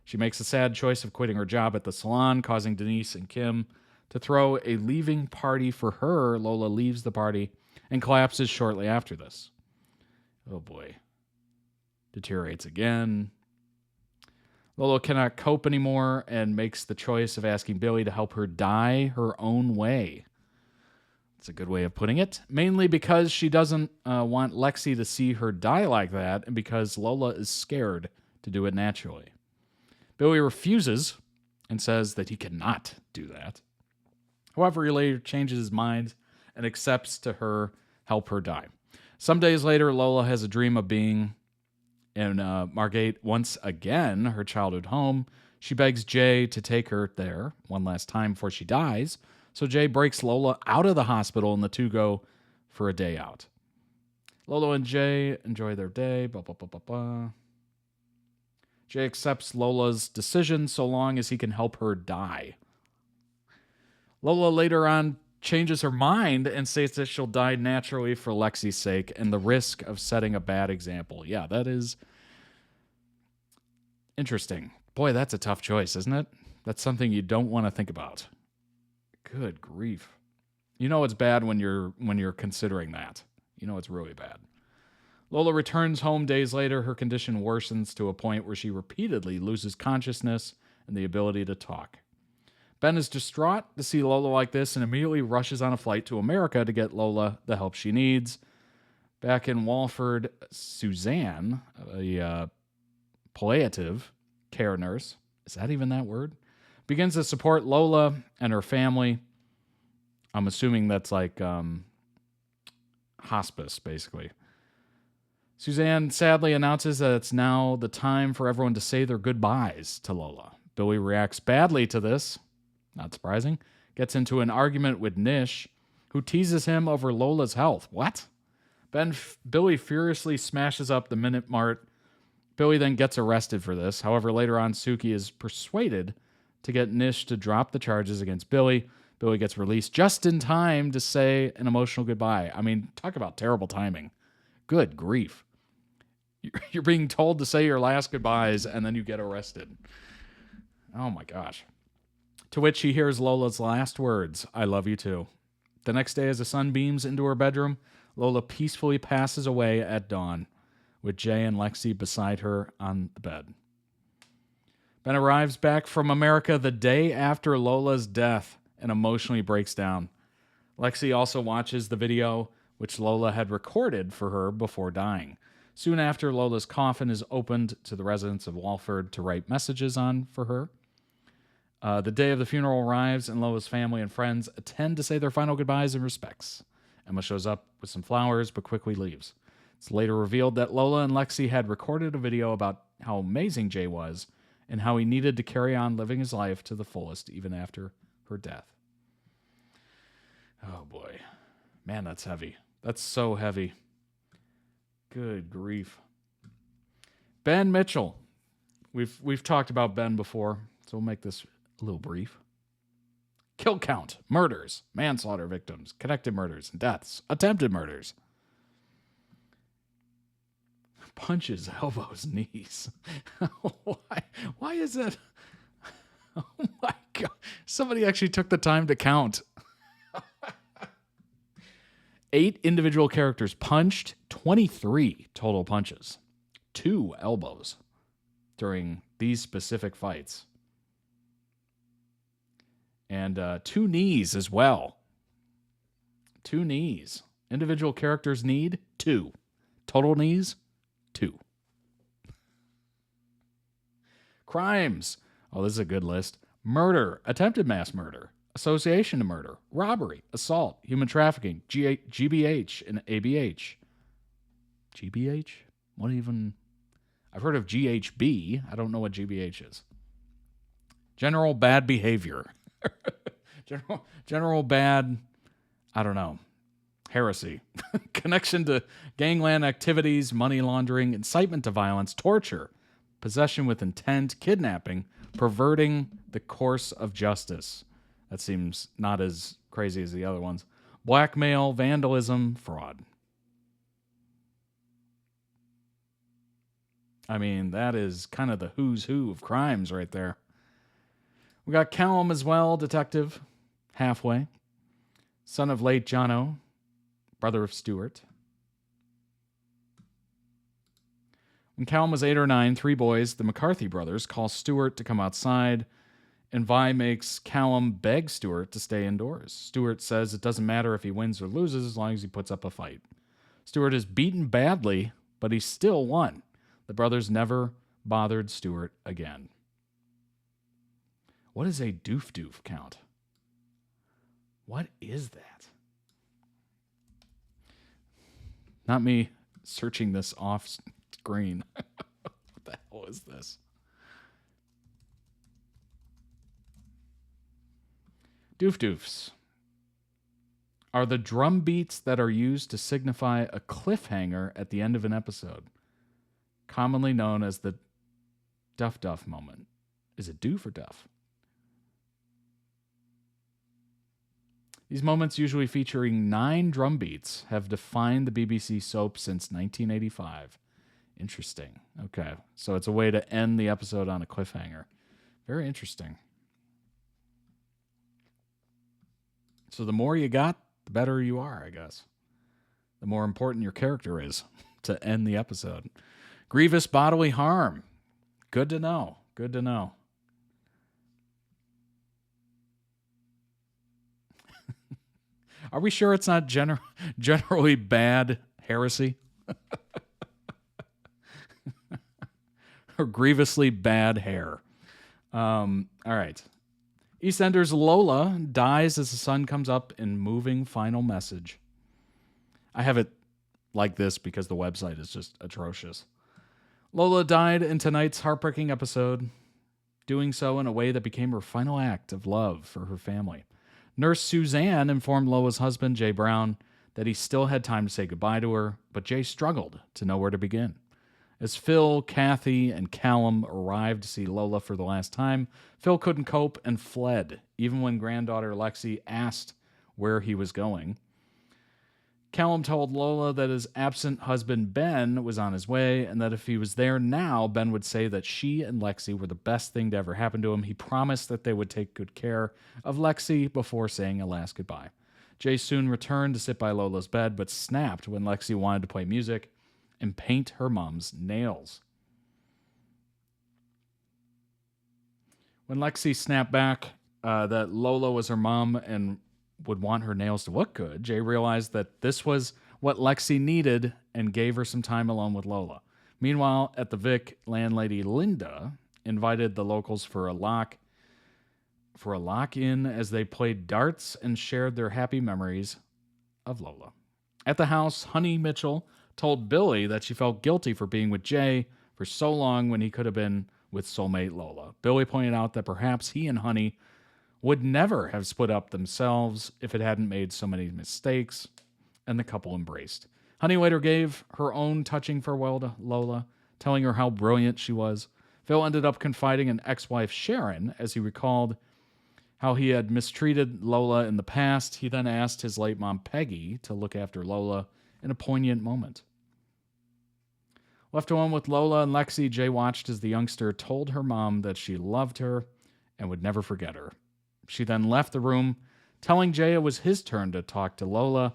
She makes the sad choice of quitting her job at the salon, causing Denise and Kim to throw a leaving party for her. Lola leaves the party and collapses shortly after this. Oh boy. Deteriorates again. Lola cannot cope anymore and makes the choice of asking Billy to help her die her own way. That's a good way of putting it. Mainly because she doesn't want Lexi to see her die like that, and because Lola is scared to do it naturally. Billy refuses and says that he cannot do that. However, he later changes his mind and accepts to help her die. Some days later, Lola has a dream of being in Margate once again, her childhood home. She begs Jay to take her there one last time before she dies. So Jay breaks Lola out of the hospital and the two go for a day out. Lola and Jay enjoy their day. Jay accepts Lola's decision so long as he can help her die. Lola later on changes her mind and states that she'll die naturally for Lexi's sake and the risk of setting a bad example. Yeah, that is interesting. Boy, that's a tough choice, isn't it? That's something you don't want to think about. Good grief. You know it's bad when you're considering that. You know it's really bad. Lola returns home days later. Her condition worsens to a point where she repeatedly loses consciousness and the ability to talk. Ben is distraught to see Lola like this and immediately rushes on a flight to America to get Lola the help she needs. Back in Walford, Suzanne, a palliative care nurse, is that even that word? Begins to support Lola and her family. I'm assuming that's like hospice, basically. Suzanne sadly announces that it's now the time for everyone to say their goodbyes to Lola. Billy reacts badly to this. Not surprising. Gets into an argument with Nish, who teases him over Lola's health. What? Billy furiously smashes up the Minute Mart Billy then gets arrested for this. However, later on, Suki is persuaded to get Nish to drop the charges against Billy. Billy gets released just in time to say an emotional goodbye. I mean, talk about terrible timing. Good grief. You're being told to say your last goodbyes, and then you get arrested. Oh, my gosh. To which he hears Lola's last words, "I love you too." The next day, as the sun beams into her bedroom, Lola peacefully passes away at dawn, with Jay and Lexi beside her on the bed. Ben arrives back from America the day after Lola's death and emotionally breaks down. Lexi also watches the video which Lola had recorded for her before dying. Soon after, Lola's coffin is opened to the residents of Walford to write messages on for her. The day of the funeral arrives, and Lola's family and friends attend to say their final goodbyes and respects. Emma shows up with some flowers, but quickly leaves. It's later revealed that Lola and Lexi had recorded a video about how amazing Jay was and how he needed to carry on living his life to the fullest even after her death. Oh boy. Man, that's heavy. That's so heavy. Good grief. Ben Mitchell. We've talked about Ben before, so we'll make this a little brief. Kill count, murders, manslaughter victims, connected murders and deaths, attempted murders. Punches, elbows, knees. Why is that? Oh my God. Somebody actually took the time to count. 8 individual characters punched, 23 total punches, 2 elbows during these specific fights, and 2 knees as well. 2 knees. Individual characters need 2. Total knees, 2. Crimes. Oh, this is a good list. Murder, attempted mass murder, association to murder, robbery, assault, human trafficking, GBH, and ABH. GBH? What even? I've heard of GHB. I don't know what GBH is. General bad behavior. General bad, I don't know. Heresy. Connection to gangland activities, money laundering, incitement to violence, torture, possession with intent, kidnapping, perverting the course of justice. That seems not as crazy as the other ones. Blackmail, vandalism, fraud. I mean, that is kind of the who's who of crimes right there. We got Callum as well, detective, halfway. Son of late Jono, brother of Stuart. When Callum was 8 or 9, 3 boys, the McCarthy brothers, call Stuart to come outside, and Vi makes Callum beg Stuart to stay indoors. Stuart says it doesn't matter if he wins or loses as long as he puts up a fight. Stuart is beaten badly, but he still won. The brothers never bothered Stuart again. What is a doof count? What is that? Not me searching this off screen. What the hell is this? Doofs are the drum beats that are used to signify a cliffhanger at the end of an episode, commonly known as the duff moment. Is it doof or duff? These moments, usually featuring 9 drum beats, have defined the BBC soap since 1985. Interesting. Okay, so it's a way to end the episode on a cliffhanger. Very interesting. So the more you got, the better you are, I guess. The more important your character is to end the episode. Grievous bodily harm. Good to know. Good to know. Are we sure it's not generally bad heresy? Or grievously bad hair? All right. EastEnders Lola dies as the sun comes up in moving final message. I have it like this because the website is just atrocious. Lola died in tonight's heartbreaking episode, doing so in a way that became her final act of love for her family. Nurse Suzanne informed Lola's husband, Jay Brown, that he still had time to say goodbye to her, but Jay struggled to know where to begin. As Phil, Kathy, and Callum arrived to see Lola for the last time, Phil couldn't cope and fled, even when granddaughter Lexi asked where he was going. Callum told Lola that his absent husband Ben was on his way, and that if he was there now, Ben would say that she and Lexi were the best thing to ever happen to him. He promised that they would take good care of Lexi before saying a last goodbye. Jay soon returned to sit by Lola's bed, but snapped when Lexi wanted to play music and paint her mom's nails. When Lexi snapped back that Lola was her mom and would want her nails to look good, Jay realized that this was what Lexi needed and gave her some time alone with Lola. Meanwhile, at the Vic, landlady Linda invited the locals for a lock-in as they played darts and shared their happy memories of Lola. At the house, Honey Mitchell told Billy that she felt guilty for being with Jay for so long when he could have been with soulmate Lola. Billy pointed out that perhaps he and Honey would never have split up themselves if it hadn't made so many mistakes, and the couple embraced. Honey later gave her own touching farewell to Lola, telling her how brilliant she was. Phil ended up confiding in ex-wife Sharon as he recalled how he had mistreated Lola in the past. He then asked his late mom Peggy to look after Lola in a poignant moment. Left alone with Lola and Lexi, Jay watched as the youngster told her mom that she loved her and would never forget her. She then left the room, telling Jay it was his turn to talk to Lola.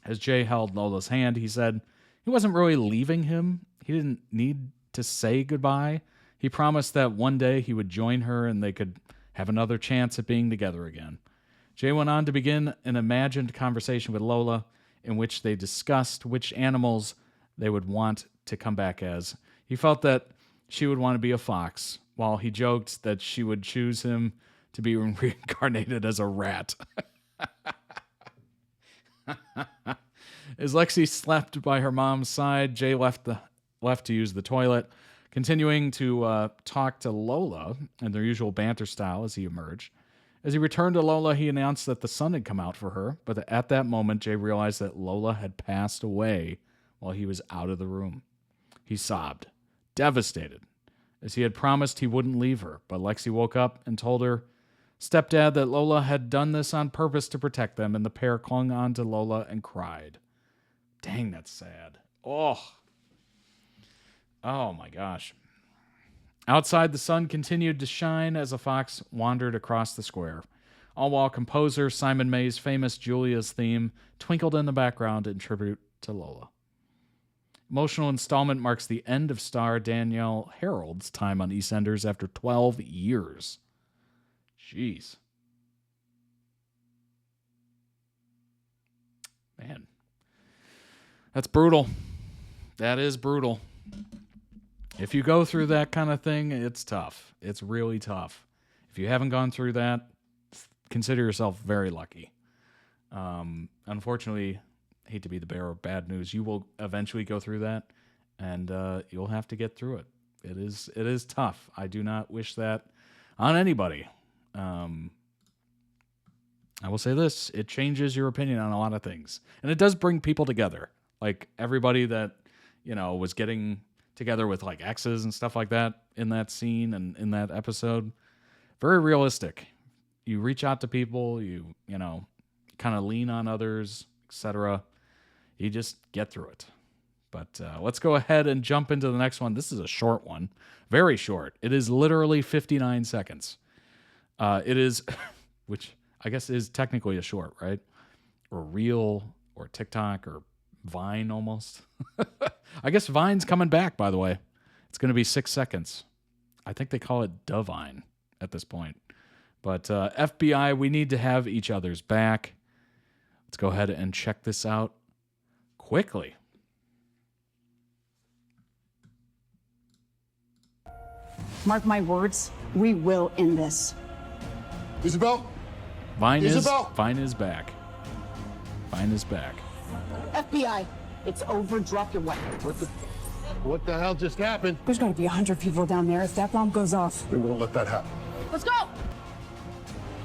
As Jay held Lola's hand, he said he wasn't really leaving him. He didn't need to say goodbye. He promised that one day he would join her and they could have another chance at being together again. Jay went on to begin an imagined conversation with Lola in which they discussed which animals they would want to come back as. He felt that she would want to be a fox, while he joked that she would choose him to be reincarnated as a rat. As Lexi slept by her mom's side, Jay left to use the toilet, continuing to talk to Lola in their usual banter style as he emerged. As he returned to Lola, he announced that the sun had come out for her, but at that moment, Jay realized that Lola had passed away while he was out of the room. He sobbed, devastated, as he had promised he wouldn't leave her, but Lexi woke up and told her stepdad that Lola had done this on purpose to protect them, and the pair clung on to Lola and cried. Dang, that's sad. Oh my gosh. Outside, the sun continued to shine as a fox wandered across the square, all while composer Simon May's famous Julia's theme twinkled in the background in tribute to Lola. Emotional installment marks the end of star Danielle Harold's time on EastEnders after 12 years. Jeez. Man. That's brutal. That is brutal. If you go through that kind of thing, it's tough. It's really tough. If you haven't gone through that, consider yourself very lucky. Unfortunately, I hate to be the bearer of bad news. You will eventually go through that, and you'll have to get through it. It is tough. I do not wish that on anybody. I will say this: it changes your opinion on a lot of things, and it does bring people together. Like everybody that was getting together with like exes and stuff like that in that scene and in that episode. Very realistic. You reach out to people, you kind of lean on others, etc. You just get through it. But let's go ahead and jump into the next one. This is a short one. Very short. It is literally 59 seconds. It is, which I guess is technically a short, right? Or Reel, or TikTok, or Vine almost. I guess Vine's coming back, by the way. It's going to be 6 seconds. I think they call it Devine at this point. But FBI, we need to have each other's back. Let's go ahead and check this out quickly. Mark my words, we will end this. Isabel? Vine Isabel? is back. Vine is back. FBI, it's over. Drop your weapon. What the hell just happened? There's going to be 100 people down there if that bomb goes off. We won't let that happen. Let's go!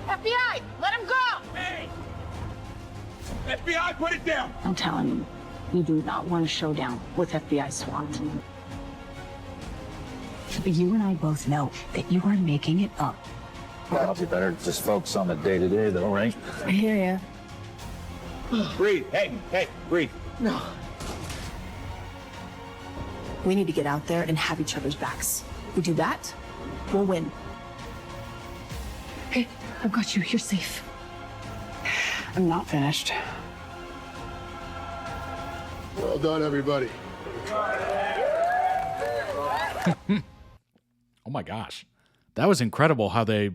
FBI, let him go! Hey! FBI, put it down! I'm telling you, you do not want a showdown with FBI SWAT. But you and I both know that you are making it up. Well, you better just focus on the day-to-day, though, right? I hear ya. Breathe. Hey, breathe. No. We need to get out there and have each other's backs. We do that, we'll win. Hey, I've got you. You're safe. I'm not finished. Well done, everybody. Oh my gosh. That was incredible how they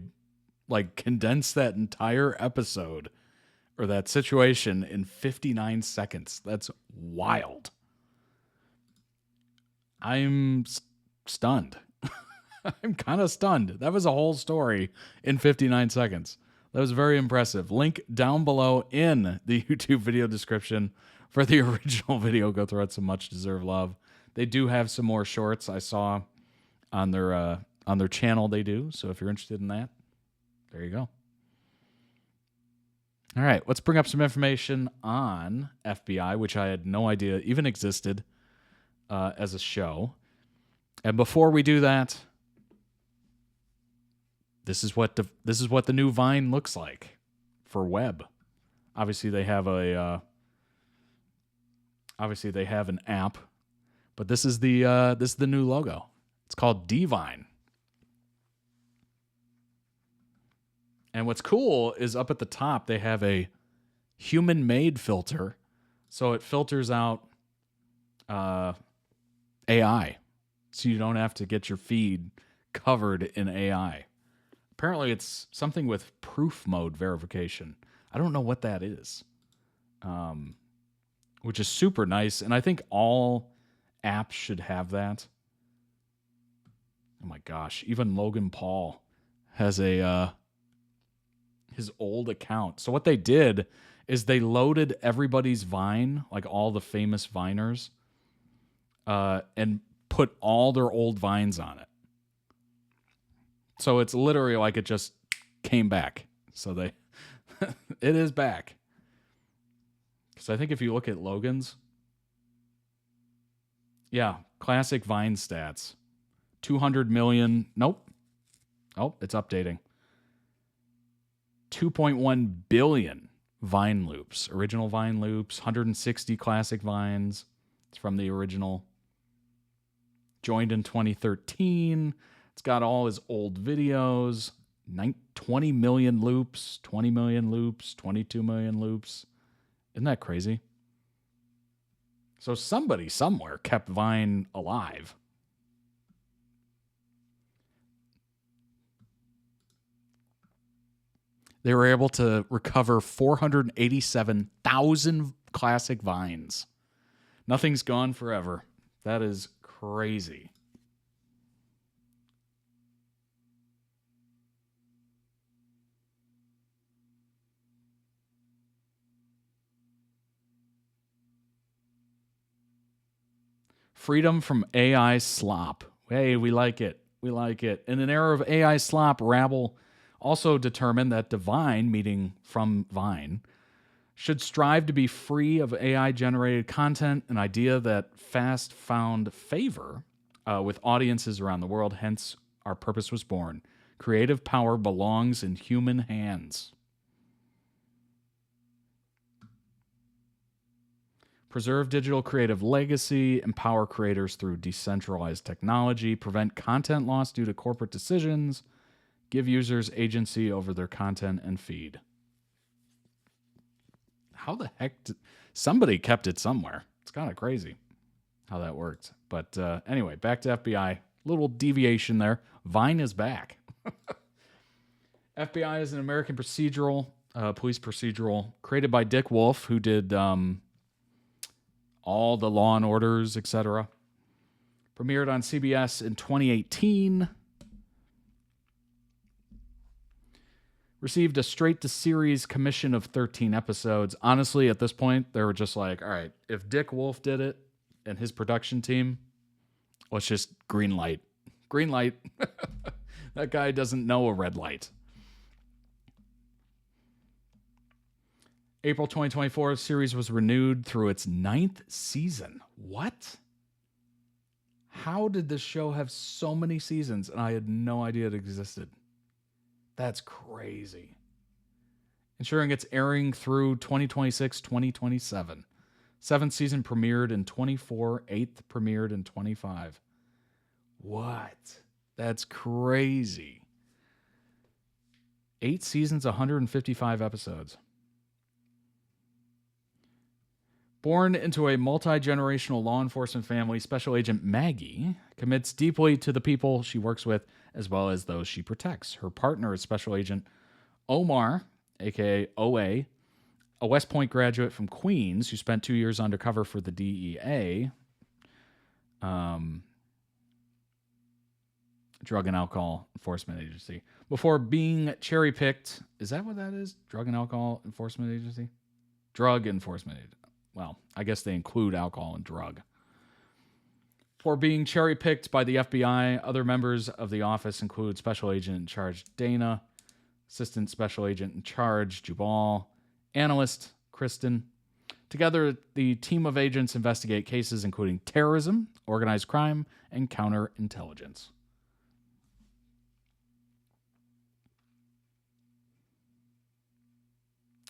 like condensed that entire episode or that situation in 59 seconds. That's wild. I'm stunned. I'm kind of stunned. That was a whole story in 59 seconds. That was very impressive. Link down below in the YouTube video description for the original video. Go throw it some much deserved love. They do have some more shorts I saw on their channel. They do. So if you're interested in that, there you go. All right, let's bring up some information on FBI, which I had no idea even existed as a show. And before we do that, this is what the new Vine looks like for web. Obviously, they have an app, but this is the new logo. It's called Divine. And what's cool is up at the top they have a human-made filter, so it filters out AI, so you don't have to get your feed covered in AI. Apparently, it's something with proof mode verification. I don't know what that is, which is super nice. And I think all apps should have that. Oh my gosh. Even Logan Paul has his old account. So what they did is they loaded everybody's Vine, like all the famous Viners, and put all their old Vines on it. So it's literally like it just came back. So it is back. Because I think if you look at Logan's, yeah, classic Vine stats. 200 million. Nope. Oh, it's updating. 2.1 billion Vine loops. Original Vine loops. 160 classic Vines. It's from the original. Joined in 2013. It's got all his old videos, 20 million loops, 20 million loops, 22 million loops. Isn't that crazy? So somebody somewhere kept Vine alive. They were able to recover 487,000 classic Vines. Nothing's gone forever. That is crazy. Freedom from AI slop. Hey, we like it. We like it. In an era of AI slop, Rabble also determined that Divine, meaning from Vine, should strive to be free of AI-generated content, an idea that fast found favor with audiences around the world. Hence, our purpose was born. Creative power belongs in human hands. Preserve digital creative legacy, empower creators through decentralized technology, prevent content loss due to corporate decisions, give users agency over their content and feed. How the heck somebody kept it somewhere? It's kind of crazy how that worked. But anyway, back to FBI. Little deviation there. Vine is back. FBI is an American procedural, police procedural, created by Dick Wolf, who did all the Law and Orders, etc. Premiered on CBS in 2018. Received a straight-to-series commission of 13 episodes. Honestly, at this point, they were just like, all right, if Dick Wolf did it and his production team, let's just green light. Green light. That guy doesn't know a red light. April 2024, the series was renewed through its 9th season. What? How did this show have so many seasons and I had no idea it existed? That's crazy. Ensuring it's airing through 2026, 2027. 7th season premiered in 24, 8th premiered in 25. What? That's crazy. 8 seasons, 155 episodes. Born into a multi-generational law enforcement family, Special Agent Maggie commits deeply to the people she works with as well as those she protects. Her partner is Special Agent Omar, a.k.a. OA, a West Point graduate from Queens who spent 2 years undercover for the DEA, Drug and Alcohol Enforcement Agency, before being cherry-picked. Is that what that is? Drug and Alcohol Enforcement Agency? Drug Enforcement Agency. Well, I guess they include alcohol and drug. For being cherry-picked by the FBI, other members of the office include Special Agent in Charge Dana, Assistant Special Agent in Charge Jubal, Analyst Kristen. Together, the team of agents investigate cases including terrorism, organized crime, and counterintelligence.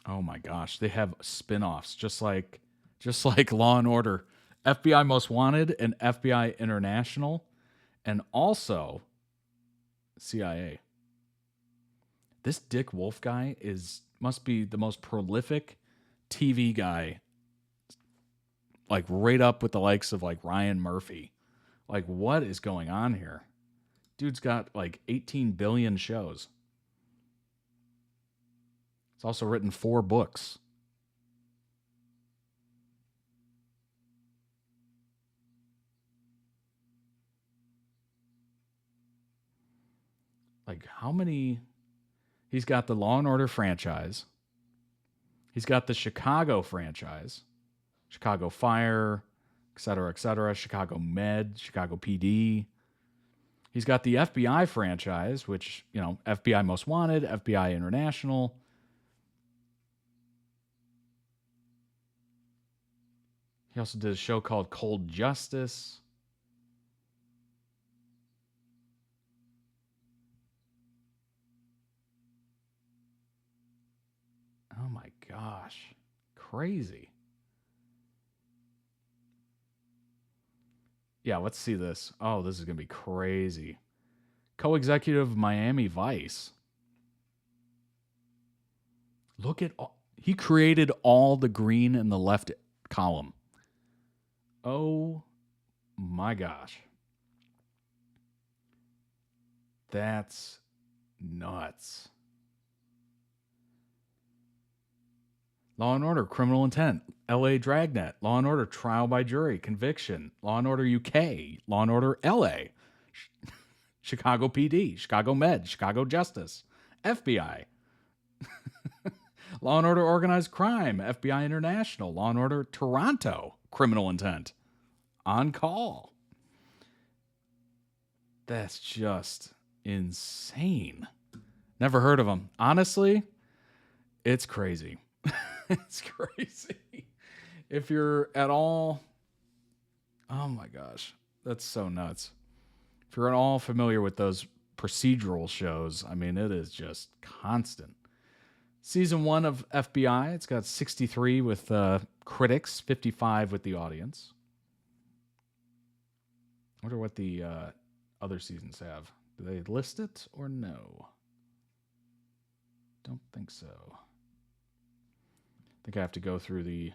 Oh my gosh, they have spin-offs just like Law and Order, FBI Most Wanted and FBI International, and also CIA. This Dick Wolf guy must be the most prolific TV guy, like right up with the likes of like Ryan Murphy. Like, what is going on here? Dude's got like 18 billion shows. He's also written 4 books. Like, how many? He's got the Law and Order franchise. He's got the Chicago franchise, Chicago Fire, et cetera, Chicago Med, Chicago PD. He's got the FBI franchise, which, you know, FBI Most Wanted, FBI International. He also did a show called Cold Justice. Oh my gosh. Crazy. Yeah, let's see this. Oh, this is going to be crazy. Co-executive Miami Vice. Look at all, he created all the green in the left column. Oh my gosh. That's nuts. Law and Order, Criminal Intent, LA Dragnet, Law and Order, Trial by Jury, Conviction, Law and Order UK, Law and Order LA, Chicago PD, Chicago Med, Chicago Justice, FBI, Law and Order Organized Crime, FBI International, Law and Order Toronto, Criminal Intent, On Call. That's just insane. Never heard of him. Honestly, it's crazy. It's crazy. If you're at all, oh my gosh, that's so nuts. If you're at all familiar with those procedural shows, I mean, it is just constant. Season 1 of FBI, it's got 63 with critics, 55 with the audience. I wonder what the other seasons have. Do they list it or no? Don't think so. I think I have to go through the...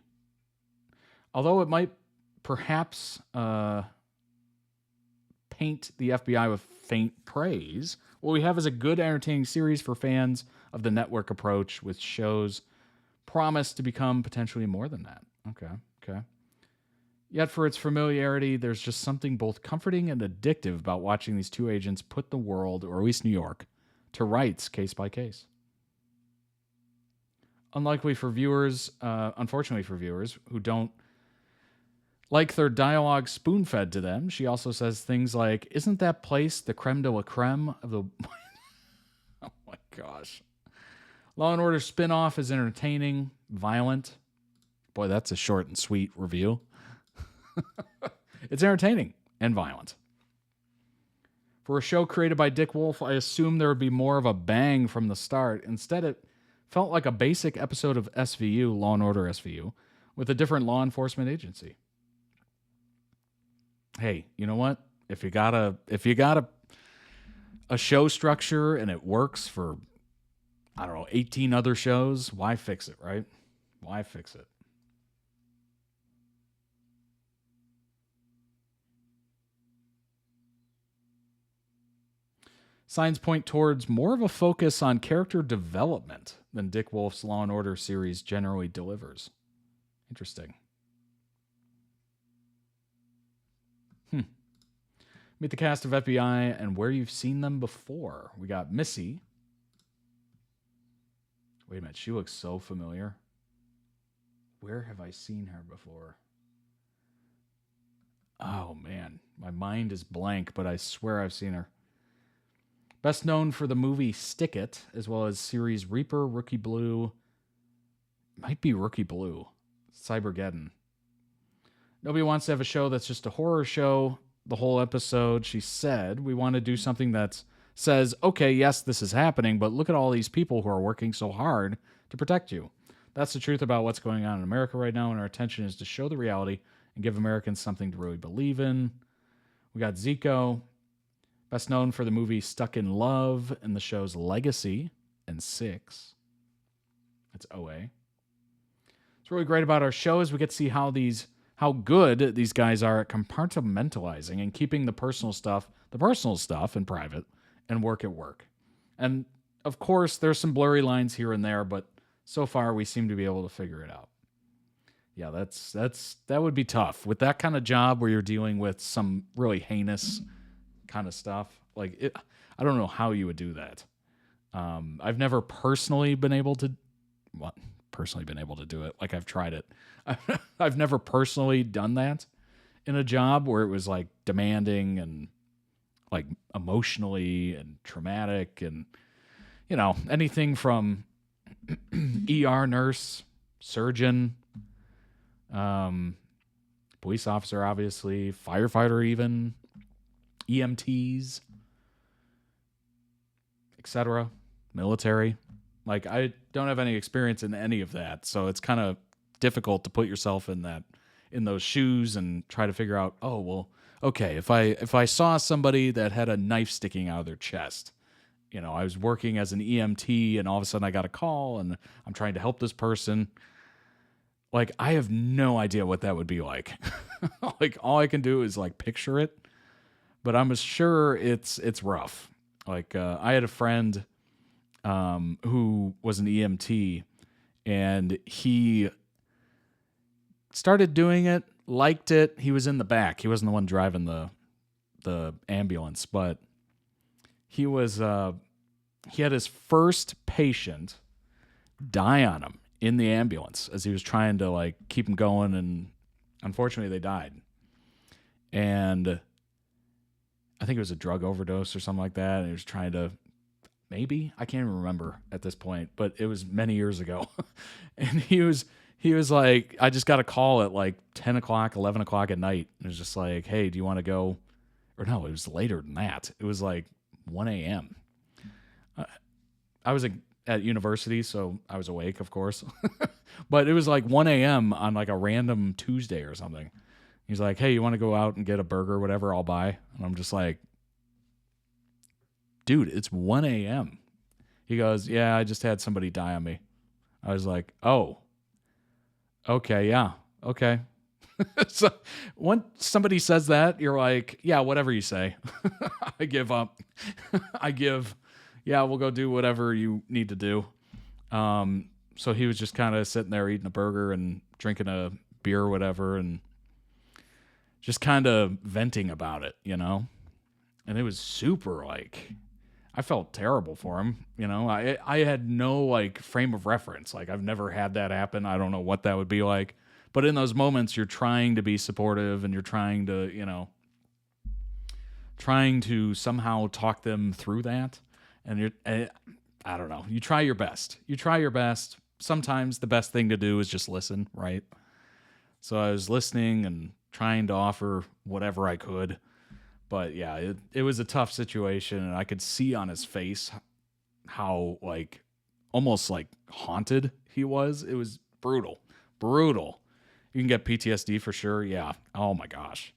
Although it might perhaps paint the FBI with faint praise, what we have is a good, entertaining series for fans of the network approach with shows promised to become potentially more than that. Okay. Yet for its familiarity, there's just something both comforting and addictive about watching these two agents put the world, or at least New York, to rights case by case. Unfortunately for viewers who don't like their dialogue spoon-fed to them, she also says things like, "Isn't that place the creme de la creme of the..." Oh my gosh. Law and Order spin-off is entertaining, violent. Boy, that's a short and sweet review. It's entertaining and violent. For a show created by Dick Wolf, I assumed there would be more of a bang from the start. Instead, it felt like a basic episode of SVU, Law and Order SVU, with a different law enforcement agency. Hey, you know what? If you got a show structure and it works for, I don't know, 18 other shows, why fix it, right? Why fix it? Signs point towards more of a focus on character development than Dick Wolf's Law and Order series generally delivers. Interesting. Meet the cast of FBI and where you've seen them before. We got Missy. Wait a minute, she looks so familiar. Where have I seen her before? Oh man, my mind is blank, but I swear I've seen her. Best known for the movie Stick It, as well as series Reaper, Rookie Blue. Might be Rookie Blue. Cybergeddon. Nobody wants to have a show that's just a horror show the whole episode. She said, we want to do something that says, okay, yes, this is happening, but look at all these people who are working so hard to protect you. That's the truth about what's going on in America right now, and our intention is to show the reality and give Americans something to really believe in. We got Zico, best known for the movie Stuck in Love and the shows Legacy and Six. That's OA. What's really great about our show is we get to see how good these guys are at compartmentalizing and keeping the personal stuff in private and work at work. And of course, there's some blurry lines here and there, but so far we seem to be able to figure it out. Yeah, that would be tough with that kind of job where you're dealing with some really heinous kind of stuff. I don't know how you would do that. I've never personally been able to do it. Like, I've tried it. I've never personally done that in a job where it was like demanding and like emotionally and traumatic and, you know, anything from ER nurse, surgeon, police officer, obviously, firefighter, even EMTs, etc., military. Like, I don't have any experience in any of that, so it's kind of difficult to put yourself in those shoes and try to figure out, oh, well, okay, if I saw somebody that had a knife sticking out of their chest, you know, I was working as an EMT and all of a sudden I got a call and I'm trying to help this person. Like, I have no idea what that would be like. Like, all I can do is like picture it, but I'm sure it's rough. Like, I had a friend who was an EMT, and he started doing it, liked it. He was in the back. He wasn't the one driving the ambulance, but he had his first patient die on him in the ambulance as he was trying to like keep him going, and unfortunately they died. And I think it was a drug overdose or something like that, and he was trying to, maybe, I can't even remember at this point, but it was many years ago. And he was like, I just got a call at like 10 o'clock, 11 o'clock at night. And it was just like, hey, do you want to go? Or no, it was later than that. It was like 1 a.m. I was at university, so I was awake, of course. But it was like 1 a.m. on like a random Tuesday or something. He's like, hey, you want to go out and get a burger or whatever? I'll buy. And I'm just like, dude, it's 1 a.m. He goes, yeah, I just had somebody die on me. I was like, oh, okay, yeah, okay. So when somebody says that, you're like, yeah, whatever you say. I give up. Yeah, we'll go do whatever you need to do. So he was just kind of sitting there eating a burger and drinking a beer or whatever and just kind of venting about it, you know? And it was super like, I felt terrible for him, you know? I had no like frame of reference. Like, I've never had that happen. I don't know what that would be like. But in those moments, you're trying to be supportive and you're trying to, you know, trying to somehow talk them through that. And I don't know. You try your best. Sometimes the best thing to do is just listen, right? So I was listening and trying to offer whatever I could. But yeah, it was a tough situation, and I could see on his face how like almost like haunted he was. It was brutal. You can get PTSD for sure. Yeah. Oh my gosh.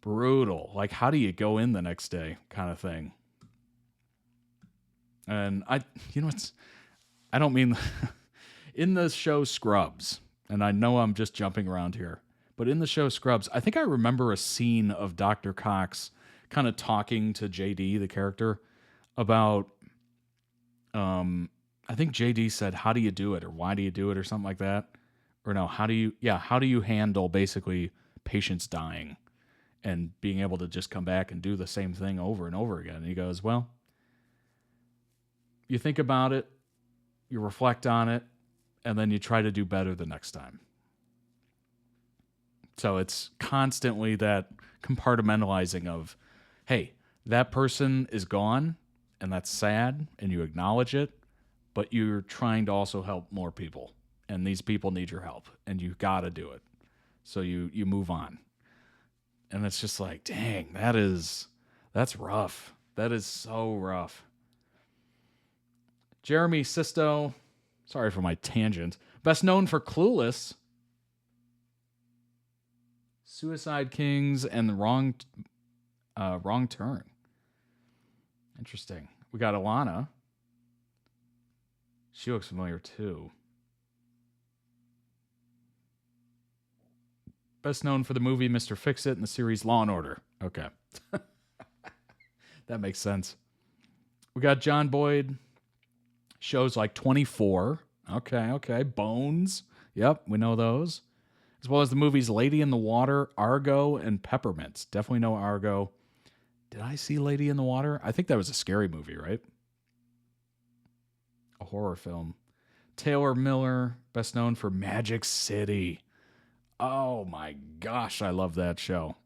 Brutal. Like, how do you go in the next day kind of thing? And I don't mean in the show Scrubs, and I know I'm just jumping around here, but in the show Scrubs, I think I remember a scene of Dr. Cox kind of talking to JD, the character, about, I think JD said, how do you do it? Or why do you do it? Or something like that. Or no, how do you handle basically patients dying and being able to just come back and do the same thing over and over again? And he goes, well, you think about it, you reflect on it, and then you try to do better the next time. So it's constantly that compartmentalizing of, hey, that person is gone, and that's sad, and you acknowledge it, but you're trying to also help more people, and these people need your help, and you got to do it. So you move on. And it's just like, dang, that's rough. That is so rough. Jeremy Sisto, sorry for my tangent, best known for Clueless, Suicide Kings, and the Wrong Turn. Interesting. We got Alana. She looks familiar too. Best known for the movie Mr. Fix-It and the series Law & Order. Okay. That makes sense. We got John Boyd. Shows like 24. Okay. Bones. Yep, we know those. As well as the movies Lady in the Water, Argo, and Peppermints. Definitely know Argo. Did I see Lady in the Water? I think that was a scary movie, right? A horror film. Taylor Miller, best known for Magic City. Oh my gosh, I love that show.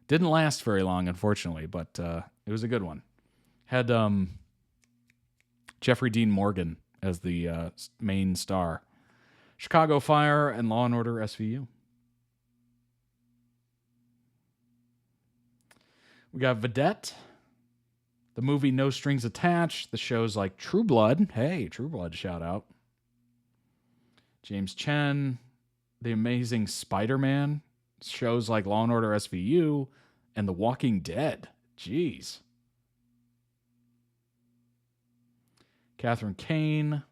Didn't last very long, unfortunately, but it was a good one. Had Jeffrey Dean Morgan as the main star. Chicago Fire and Law & Order SVU. We got Vedette. The movie No Strings Attached. The shows like True Blood. Hey, True Blood, shout out. James Chen. The Amazing Spider-Man. Shows like Law & Order SVU. And The Walking Dead. Jeez. Catherine Kane.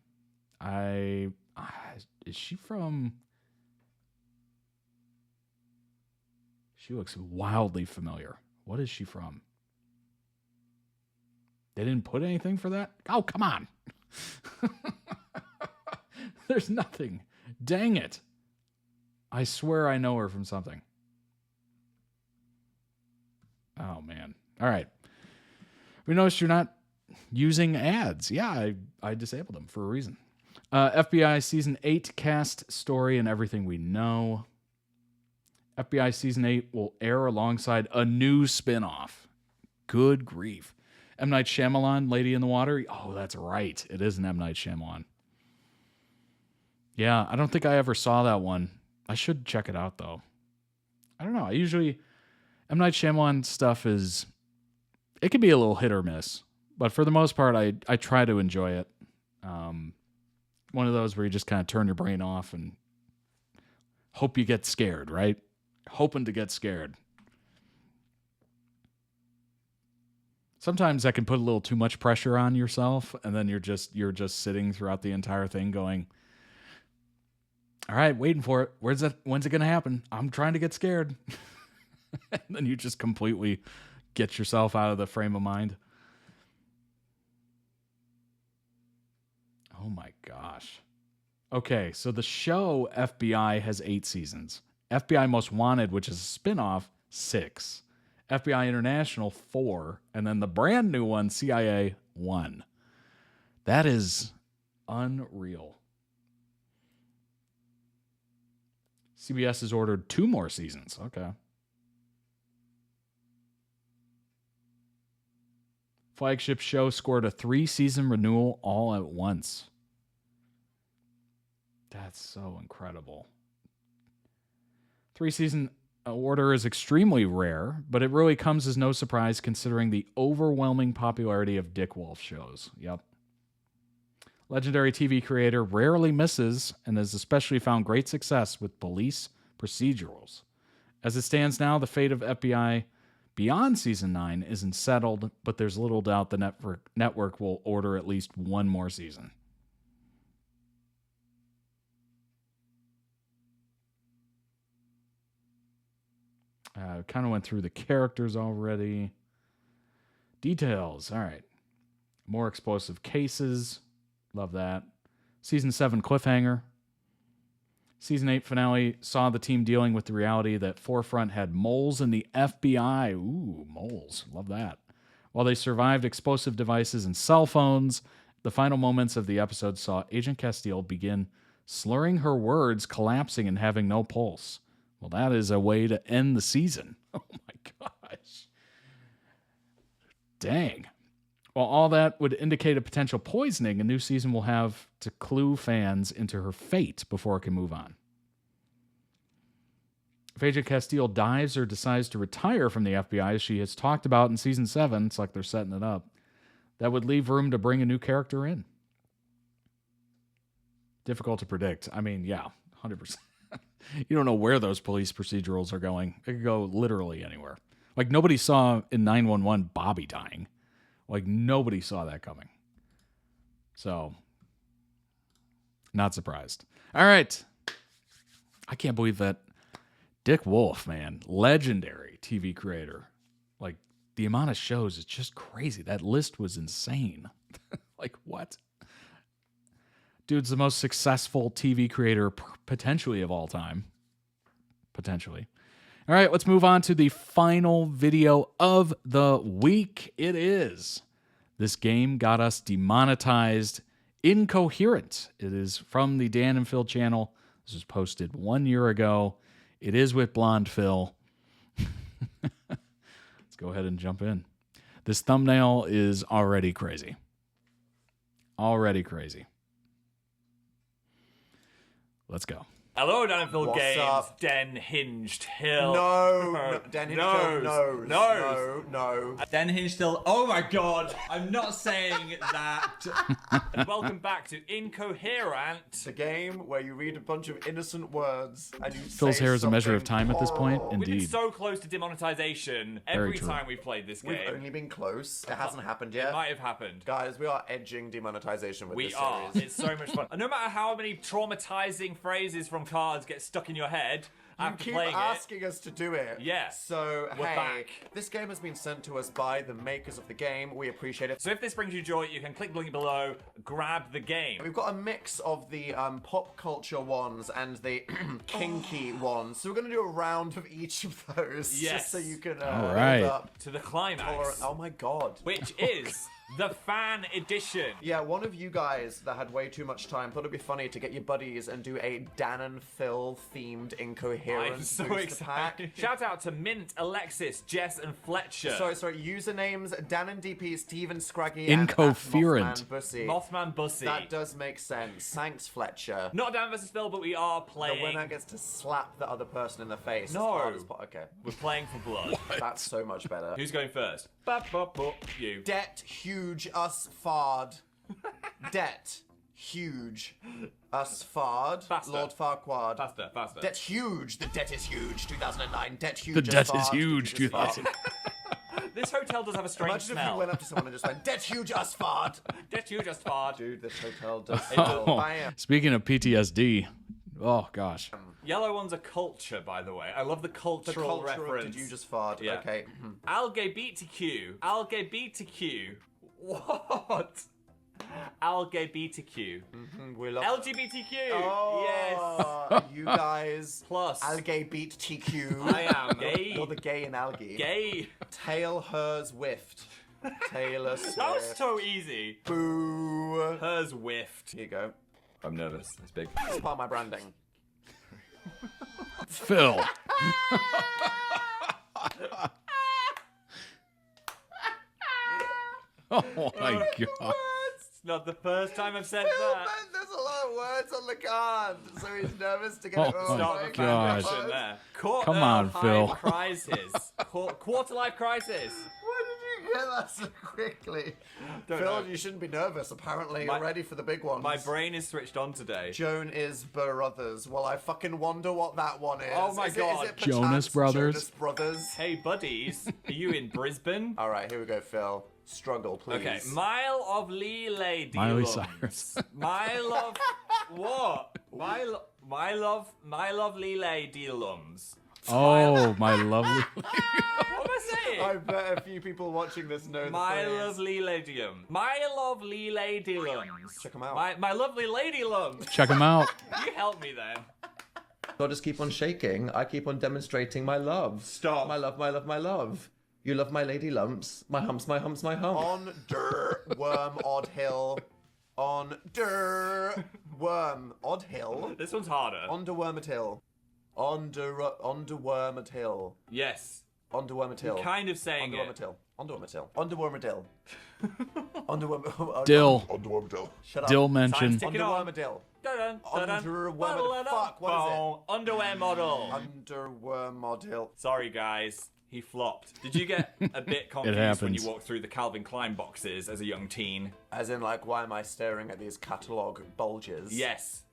Is she from... She looks wildly familiar. What is she from? They didn't put anything for that? Oh, come on. There's nothing. Dang it. I swear I know her from something. Oh, man. All right. We noticed you're not using ads. Yeah, I disabled them for a reason. FBI Season 8 cast, story, and everything we know. FBI Season 8 will air alongside a new spinoff. Good grief. M. Night Shyamalan, Lady in the Water. Oh, that's right. It is an M. Night Shyamalan. Yeah, I don't think I ever saw that one. I should check it out, though. I don't know. M. Night Shyamalan stuff is... It can be a little hit or miss. But for the most part, I try to enjoy it. One of those where you just kind of turn your brain off and hope you get scared, right? Hoping to get scared. Sometimes that can put a little too much pressure on yourself, and then you're just sitting throughout the entire thing going, all right, waiting for it. When's it going to happen? I'm trying to get scared. And then you just completely get yourself out of the frame of mind. Oh my gosh. Okay, so the show FBI has 8 seasons. FBI Most Wanted, which is a spin-off, 6. FBI International, 4. And then the brand new one, CIA, 1. That is unreal. CBS has ordered 2 more seasons. Okay. Flagship show scored a 3-season renewal all at once. That's so incredible. 3-season order is extremely rare, but it really comes as no surprise considering the overwhelming popularity of Dick Wolf shows. Yep. Legendary TV creator rarely misses and has especially found great success with police procedurals. As it stands now, the fate of FBI beyond Season 9 isn't settled, but there's little doubt the network will order at least one more season. Kind of went through the characters already. Details. All right. More explosive cases. Love that. Season 7 cliffhanger. Season 8 finale saw the team dealing with the reality that Forefront had moles in the FBI. Ooh, moles. Love that. While they survived explosive devices and cell phones, the final moments of the episode saw Agent Castile begin slurring her words, collapsing, and having no pulse. Well, that is a way to end the season. Oh my gosh. Dang. While all that would indicate a potential poisoning, a new season will have to clue fans into her fate before it can move on. If Agent Castile dies or decides to retire from the FBI, as she has talked about in Season 7, it's like they're setting it up, that would leave room to bring a new character in. Difficult to predict. I mean, yeah, 100%. You don't know where those police procedurals are going. It could go literally anywhere. Like, nobody saw in 911 Bobby dying. Like, nobody saw that coming. So, not surprised. All right. I can't believe that Dick Wolf, man, legendary TV creator. Like, the amount of shows is just crazy. That list was insane. Like, what? Dude's the most successful TV creator potentially of all time. Potentially. All right, let's move on to the final video of the week. It is This Game Got Us Demonetized, Incoherent. It is from the Dan and Phil channel. This was posted 1 year ago. It is with Blonde Phil. Let's go ahead and jump in. This thumbnail is already crazy. Already crazy. Let's go. Hello, Dan and Phil What's Games. up? Den Hinged Hill. No, Den Hinged Hill, no. Den Hinged Hill. Oh my god, I'm not saying that. And welcome back to Incoherent. The game where you read a bunch of innocent words and you Phil's say hair is a measure of something time at this point. horrible. We've been Indeed. so close to demonetization every true. time we've played this game. We've only been close. It hasn't happened yet. It might have happened. Guys, we are edging demonetization with We this are. series. It's so much fun. And no matter how many traumatizing phrases from cards get stuck in your head You after keep playing asking us to do it. Yeah. So, We're hey, back. this game has been sent to us by the makers of the game. We appreciate it. So if this brings you joy, you can click the link below, grab the game. We've got a mix of the pop culture ones and the kinky ones. So we're going to do a round of each of those. Yes. Just so you can All right. build up To the climax. Oh my god. Which is the fan edition. Yeah, one of you guys that had way too much time thought it'd be funny to get your buddies and do a Dan and Phil themed Incoherent I'm so booster excited. pack. Shout out to Mint, Alexis, Jess, and Fletcher. Sorry. Usernames Dan and DP, Steven Scraggy, Incoherent. and Bussy. Mothman Bussy. That does make sense. Thanks, Fletcher. Not Dan versus Phil, but we are The playing. winner gets to slap the other person in the face. No. As hard as okay. We're playing for blood. That's so much better. Who's going first? You. Det huge us fard. Det huge us fard. Faster. Lord Farquaad. Faster. Det huge. The debt is huge. 2009. Det huge. The us debt is fard. huge. Just fart. 2000. This hotel does have a strange Imagine if smell. you went up to someone and just went, Det huge us fard. Did you just fart? Dude, this hotel does Oh, smell. Bam. speaking of PTSD, oh gosh. Yellow one's a culture, by the way. I love the The cultural culture of reference. did you just fart? Yeah. Okay. LGBT. What? LGBT. We love LGBTQ. Oh, Yes. you guys. Plus. Algae beat TQ. I am gay. You're the gay in algae. Gay. Tail hers whiffed. Taylor Swift. That was so easy. Boo. Hers whiffed. Here you go. I'm nervous. It's big. It's part of my branding. Phil. Oh my god. It's not the first time I've said that. There's a lot of words on the card, so he's nervous to get it wrong. Start the God. fan there. Quarter Come on, life Phil. crisis. Quarter life crisis. Why did you get that so quickly? Don't Phil, know. you shouldn't be nervous. Apparently, you're ready for the big ones. My brain is switched on today. Joan is Brothers. Well, I fucking wonder what that one is. Oh my God. Is it Jonas perchance Brothers? Jonas Brothers. Hey, buddies. Are you in Brisbane? All right, here we go, Phil. Struggle, please. Okay. Mile of Lee Lady. Miley Cyrus. Mile of what? My love Lee Lady Lums. Oh, my lovely. What am I saying? I bet a few people watching this know the My phrase. lovely ladium. My lovely lady lums. Check 'em out. My lovely lady lums. Check them out. You help me then. I'll just keep on shaking. I keep on demonstrating my love. Stop. My love, my love, my love. You love my lady lumps. My humps, my humps, my hump. On Worm Odd Hill. On Worm Odd Hill. This one's harder. Underwormed Hill. Underwormed Hill. Yes. Underwormed Hill. You're kind of saying Underwormed it. Hill. Underwormed Hill. Underwormed Hill. Underwormed Dill. Underwormed Hill. Shut up. Dill mention. Time's ticking on. Underwormed Hill. Dun-dun, dun-dun. Underwormed. Fuck, what is it? Underwear model. Underwormed Hill. Sorry, guys. He flopped. Did you get a bit confused when you happens. walked through the Calvin Klein boxes as a young teen? As in, like, why am I staring at these catalogue bulges? Yes.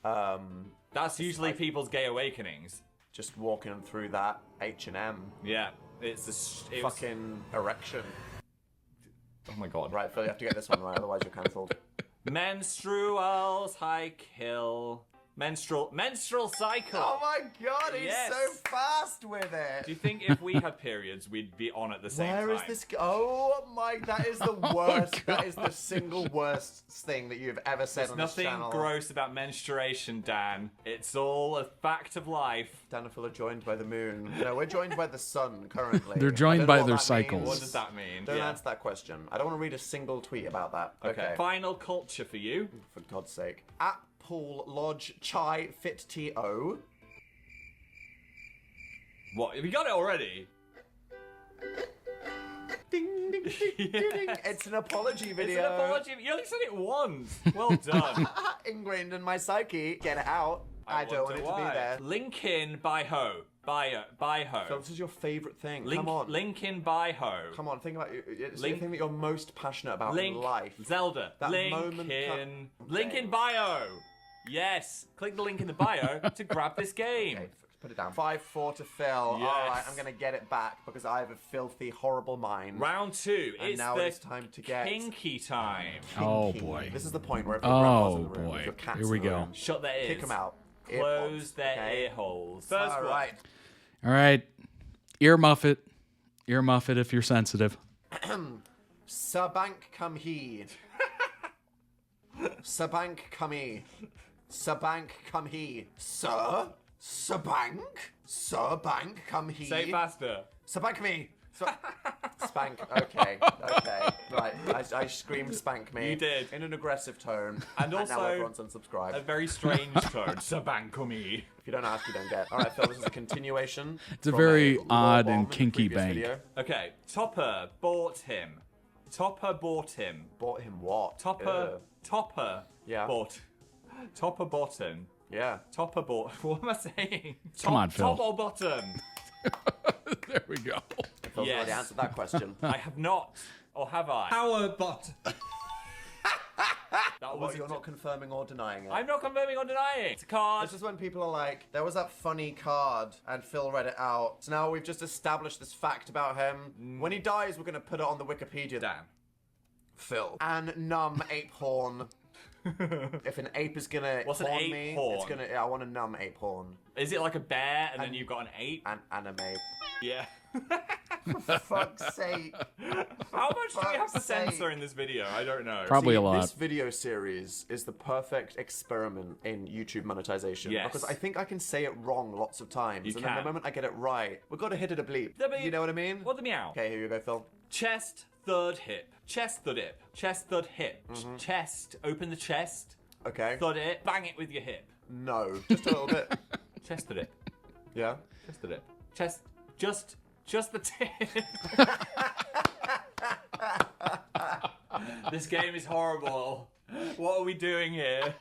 That's usually people's gay awakenings. Just walking through that H&M. Yeah. It's a Fucking erection. Oh my god. Right, Phil, you have to get this one right, otherwise you're cancelled. Menstruals high kill. Menstrual cycle. Oh my god, he's Yes. so fast with it. Do you think if we had periods, we'd be on at the same time? Where is this? Oh my, that is the worst. That is the single worst thing that you've ever said There's on this nothing channel. gross about menstruation, Dan. It's all a fact of life. Dan and Phil are joined by the moon. No, we're joined by the sun currently. They're I joined don't by know what their that cycles. means. What does that mean? Don't Yeah. answer that question. I don't want to read a single tweet about that. Okay. Final culture for you. For God's sake. At Paul Lodge Chai Fit TO. What? Have you got it already? Ding, ding, ding, ding, ding. It's an apology video. It's an apology. You only said it once. Well done. Ingrained in my psyche. Get it out. I don't want it to be there. Linkin by ho. By ho. So this is your favourite thing. Come on. Linkin by ho. Come on, think about it. It's the thing that you're most passionate about in life. Zelda. That Linkin. Linkin bio. Yes. Click the link in the bio to grab this game. Okay, put it down. 5-4 to Phil. All right, I'm going to get it back because I have a filthy, horrible mind. Round 2. And now it's time to get kinky time. Oh kinky. boy. This is the point where if your grandma's in the room, boy. if your cat's Here we in the go. room, Shut their ears. kick them out. Close Earpods, their okay? ear holes. First All one. right. All right. Earmuff it. Earmuff it if you're sensitive. Sir Bank come he. Sir Bank come he. Sir Bank come he. Sir? Sir Bank? Sir Bank come he. Say faster. Sir Bank me. Spank. Okay. Right. I screamed spank me. You did. In an aggressive tone. And now also everyone's unsubscribed. a very strange tone. Sabankumi. If you don't ask, you don't get. All right, Phil, this is a continuation. It's a from very law odd bomb and in the kinky previous bank. video. Okay. Topper bought him. Topper bought him. Bought him what? Topper. Topper. Yeah. Bought. Topper bottom. Yeah. Topper bought. What am I saying? Come on, Phil. Top or bottom? There we go. Phil's already answered that question. I have not. Or have I? Power bottom. That Well, was you're not confirming or denying it. I'm not confirming or denying. It's a card. This is when people are like, there was that funny card, and Phil read it out. So now we've just established this fact about him. When he dies, we're going to put it on the Wikipedia. Damn. Phil. And numb ape horn. If an ape is going to What's an horn ape me, horn? it's going to... I want a numb ape horn. Is it like a bear and then you've got an ape? An anime. Yeah. For fuck's sake. How much do we have to fuck's sake. censor in this video? I don't know. Probably See, a lot. This video series is the perfect experiment in YouTube monetization. Yes. Because I think I can say it wrong lots of times. You and then the can. moment I get it right, we've got to hit it a bleep. The bleep. You know what I mean? What the meow? Okay, here you go, Phil. Chest, third hip. Chest, third hip. Chest, third hip. Chest, open the chest. Okay. Thud it. Bang it with your hip. No, just a little bit. Chest, third hip. Yeah? Chest, third hip. Chest, just the tip. This game is horrible. What are we doing here?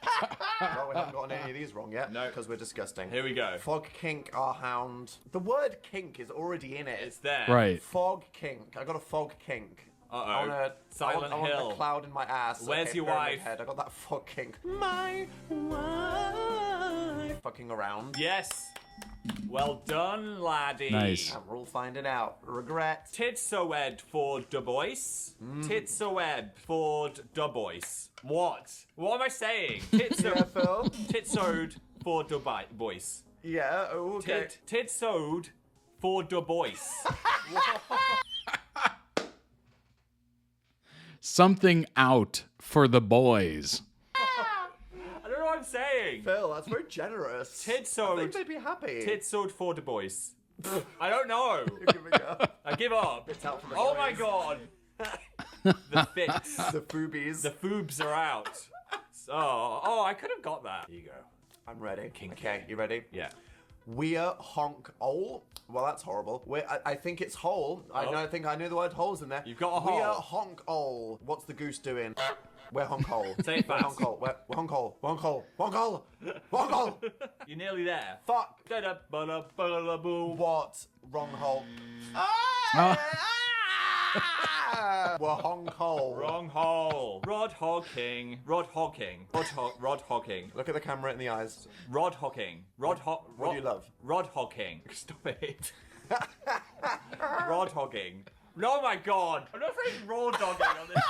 Well, we haven't gotten any of these wrong yet. No. Because we're disgusting. Here we go. Fog kink, our hound. The word kink is already in it. It's there. Right. Fog kink. I got a fog kink. Uh-oh. Silent I want Hill. a cloud in my ass. Where's your Pyramid wife? Head. I got that fog kink. My wife. Fucking around. Yes. Well done, laddie. Nice. And we're all finding out. Regret. Titsoed for Du Bois. Titsoed for Du Bois. What? What am I saying? Yeah, Phil. Titsode for Du Bois. Yeah, oh, okay. Titsode for Du Bois. Something out for the boys. I don't know what I'm saying. Phil, that's very generous. Titsode. I think they'd be happy. Titsode for Du Bois. I don't know. You're giving up. I give up. It's out for the Oh boys. my god. The fits. The foobies. The foobs are out. Oh, I could have got that. Here you go. I'm ready. Okay, you ready? Yeah. We're honk ole. Well, that's horrible. I think it's hole. I think I know the word hole's in there. You've got a hole. We're honk ole. What's the goose doing? We're honk hole. Say it fast. We're honk hole. We're honk hole. Honk hole. Honk hole. Honk hole. You're nearly there. Fuck. Da-da-ba-da-ba-da-boom. What? Wrong hole. We're honk hole. Wrong hole. Rod hogging. Rod hogging. Rod hogging. Look at the camera in the eyes. Rod hogging. What do you love? Rod hogging. Stop it. Rod hogging. Oh my god. I'm not saying raw dogging on this.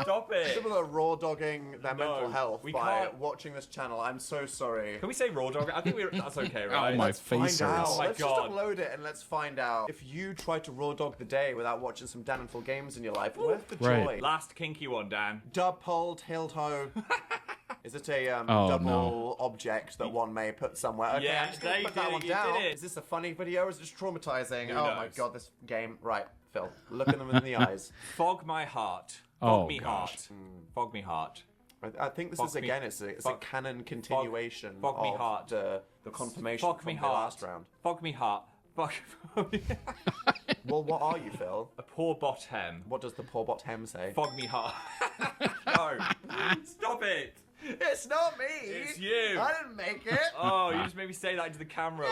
Stop it. People are raw dogging their mental health we by can't. watching this channel. I'm so sorry. Can we say raw dogging? I think that's okay, right? Oh, my Let's face find out. hurts. Oh my Let's God. just upload it and let's find out. If you try to raw dog the day without watching some Dan and Phil games in your life, where's the Right. joy? Last kinky one, Dan. Dub pulled, heel toe. Is it a Oh, double no. object that one may put somewhere? Okay, Yeah, I'm just gonna there put you that did one it, you down. did it. Is this a funny video or is it just traumatizing? Who Oh my knows? god, this game. Right, Phil, look at them in the eyes. Fog my heart. Oh, Fog me gosh. heart. Fog me heart. I think this Fog is me- again. It's a fog- canon continuation fog me of heart. the confirmation Fog from me the heart. last round. Fog me heart. Fog. Well, what are you, Phil? A poor bottom. What does the poor bot hem say? Fog me heart. No. Stop it. It's not me. It's you. I didn't make it. Oh, you just made me say that into the camera.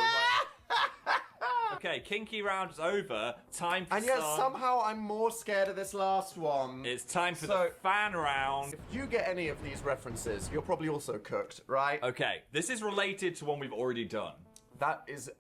Okay, kinky round is over. Time for And yet some. somehow I'm more scared of this last one. It's time for So- the fan round. If you get any of these references, you're probably also cooked, right? Okay, this is related to one we've already done. That is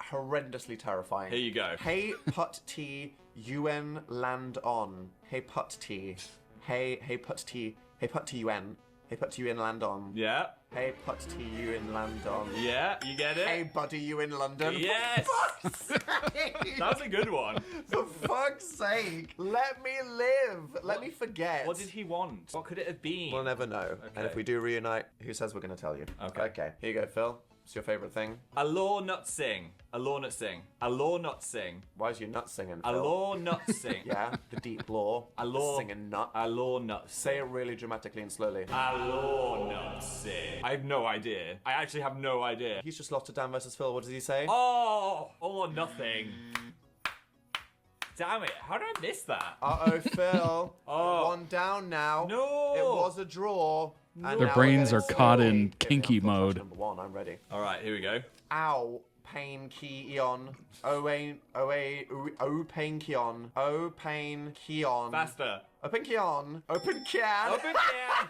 horrendously terrifying. Here you go. Hey put T UN land on. Hey put T. Hey put T. Hey put T UN. Hey put T UN land on. Yeah. Hey put T UN land on. Yeah, you get it? Hey buddy, you in London. Yes! For fuck's sake! That was a good one. For fuck's sake, let me live. Let me forget. What did he want? What could it have been? We'll never know. And if we do reunite, who says we're going to tell you? Okay. Here you go, Phil. What's your favourite thing? A law nut sing. A law nut sing. A law nut sing. Why is your nut singing, A Phil? law nut sing. Yeah, the deep law. A law. Singing nut. A law nut sing. Say it really dramatically and slowly. A law nut sing. I have no idea. I actually have no idea. He's just lost to Dan versus Phil. What does he say? Oh, all or nothing. Damn it! How did I miss that? Uh-oh, Phil. Oh. One down now. No. It was a draw. And Their now brains we're are getting caught silly. in Give me kinky up for mode. Number one, I'm ready. All right, here we go. Ow, pain keon. Pain keon. Pain keon. Faster. Open keon. Open can. Open can.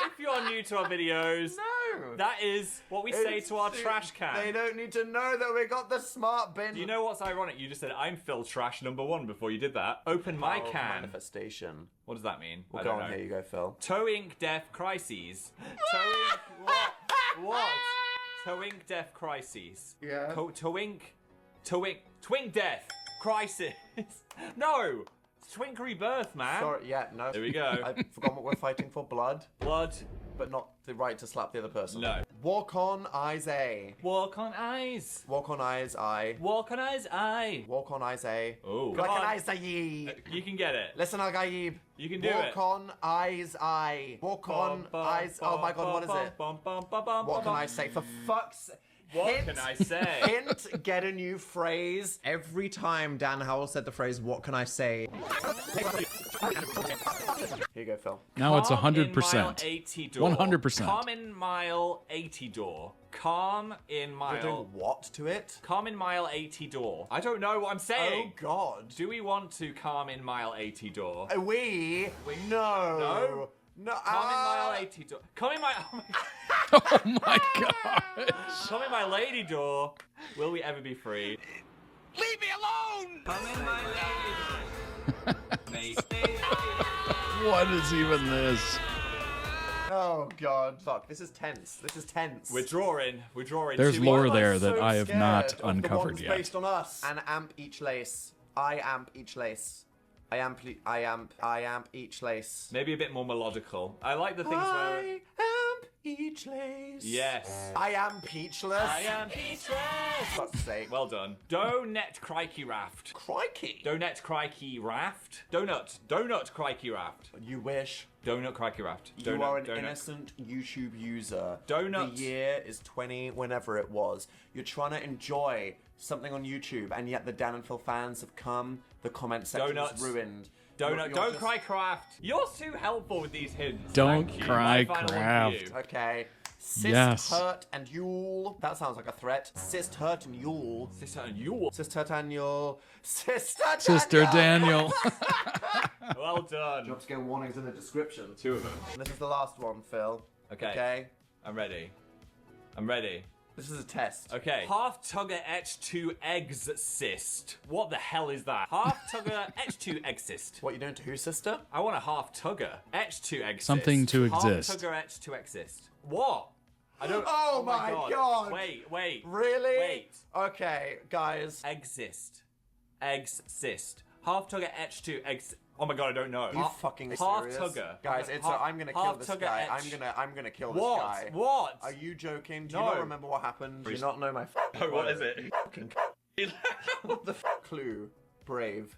If you're new to our videos, No. that is what we say to our trash can. They don't need to know that we got the smart bin. Do you know what's ironic? You just said I'm Phil Trash number one before you did that. Open my Power of can. Manifestation. What does that mean? Well, I go don't on, know. here you go, Phil. Towing deaf crises. Towing what? What? Towing deaf crises. Yeah. Twink death crisis. No. Twink rebirth, man. Sorry, yeah, no. There we go. I forgot what we're fighting for. Blood, Blood. but not the right to slap the other person. No. Walk on eyes A. Walk on eyes. Walk on eyes I. Walk on eyes. I. Walk on eyes A. Oh. Like Come an on. eyes A. You can get it. Listen, Al Gaib. You can do Walk it. on eyes I. Walk on eyes. Oh my god, what is it? What can I say? For fuck's sake. What can I say? Hint, get a new phrase. Every time Dan Howell said the phrase, what can I say? Here you go, Phil. Now it's Calm in 100%. mile 80 door. 100%. Calm in mile 80 door. Calm in mile... You're doing what to it? Calm in mile 80 door. I don't know what I'm saying. Oh, God. Do we want to calm in mile 80 door? We? No. No? No. Calm in mile 80 door. Calm in my... Oh my gosh. Calm in my lady door. Will we ever be free? Leave me alone! Come in my lady. What is even this? Oh, God. Fuck, this is tense. This is tense. We're drawing. We're drawing. There's Two lore weeks. there I'm that so I have scared not of the uncovered ones yet. based on us. An amp each lace. I amp each lace. I amp each lace. Maybe a bit more melodical. I like the things where... I amp each lace. Yes. I am peachless. I am peachless. For fuck's sake. Well done. Donut crikey raft. Crikey. Donut crikey raft. Donut crikey raft. You wish. Donut crikey raft. You are an innocent YouTube user. Donut. The year is 20, whenever it was. You're trying to enjoy something on YouTube, and yet the Dan and Phil fans have come. The comment section is ruined. Don't cry craft. You're too helpful with these hints. Don't Thank you. cry My final one for craft. you. Okay. Sis, Yes. Hurt, and Yule. That sounds like a threat. Sis, Hurt, and Yule. Sis, Hurt, and Yule. Sis, Hurt, and Yule. Sister Daniel. Well done. Job scale warnings in the description. 2 of them. And this is the last one, Phil. Okay. I'm ready. I'm ready. This is a test. Okay. Half tugger etched to exist. What the hell is that? Half tugger etched to exist. What you doing to who, sister? I want a half tugger etched to exist. Something to exist. Half tugger etched to exist. What? I don't. Oh my God. Wait. Really? Wait. Okay, guys. Exist. Half tugger etched to exist. Oh my God, I don't know. You fucking half serious? tugger. Guys, I'm gonna kill this guy. I'm gonna kill this guy. What? Are you joking? Do you not remember what happened? Do you not know my Oh, what is it? What the clue? Brave.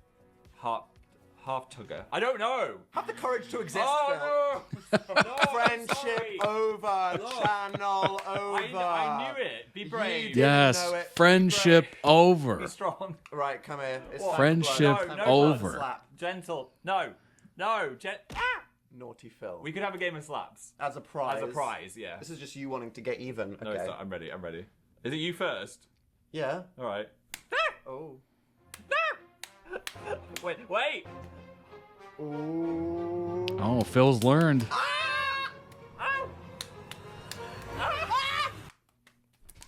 Half tugger. I don't know. Have the courage to exist, Oh no! No, Friendship sorry. over. Look. Channel over. I knew it. Be brave. didn't Yes. know it. Friendship over. Be strong. Right, come here. It's What? Friendship No, over. Slap. Gentle. No. Naughty Phil. We could have a game of slaps. As a prize. As a prize, yeah. This is just you wanting to get even. Okay. No, it's not. I'm ready. Is it you first? Yeah. All right. Oh. Wait. Ooh. Oh, Phil's learned.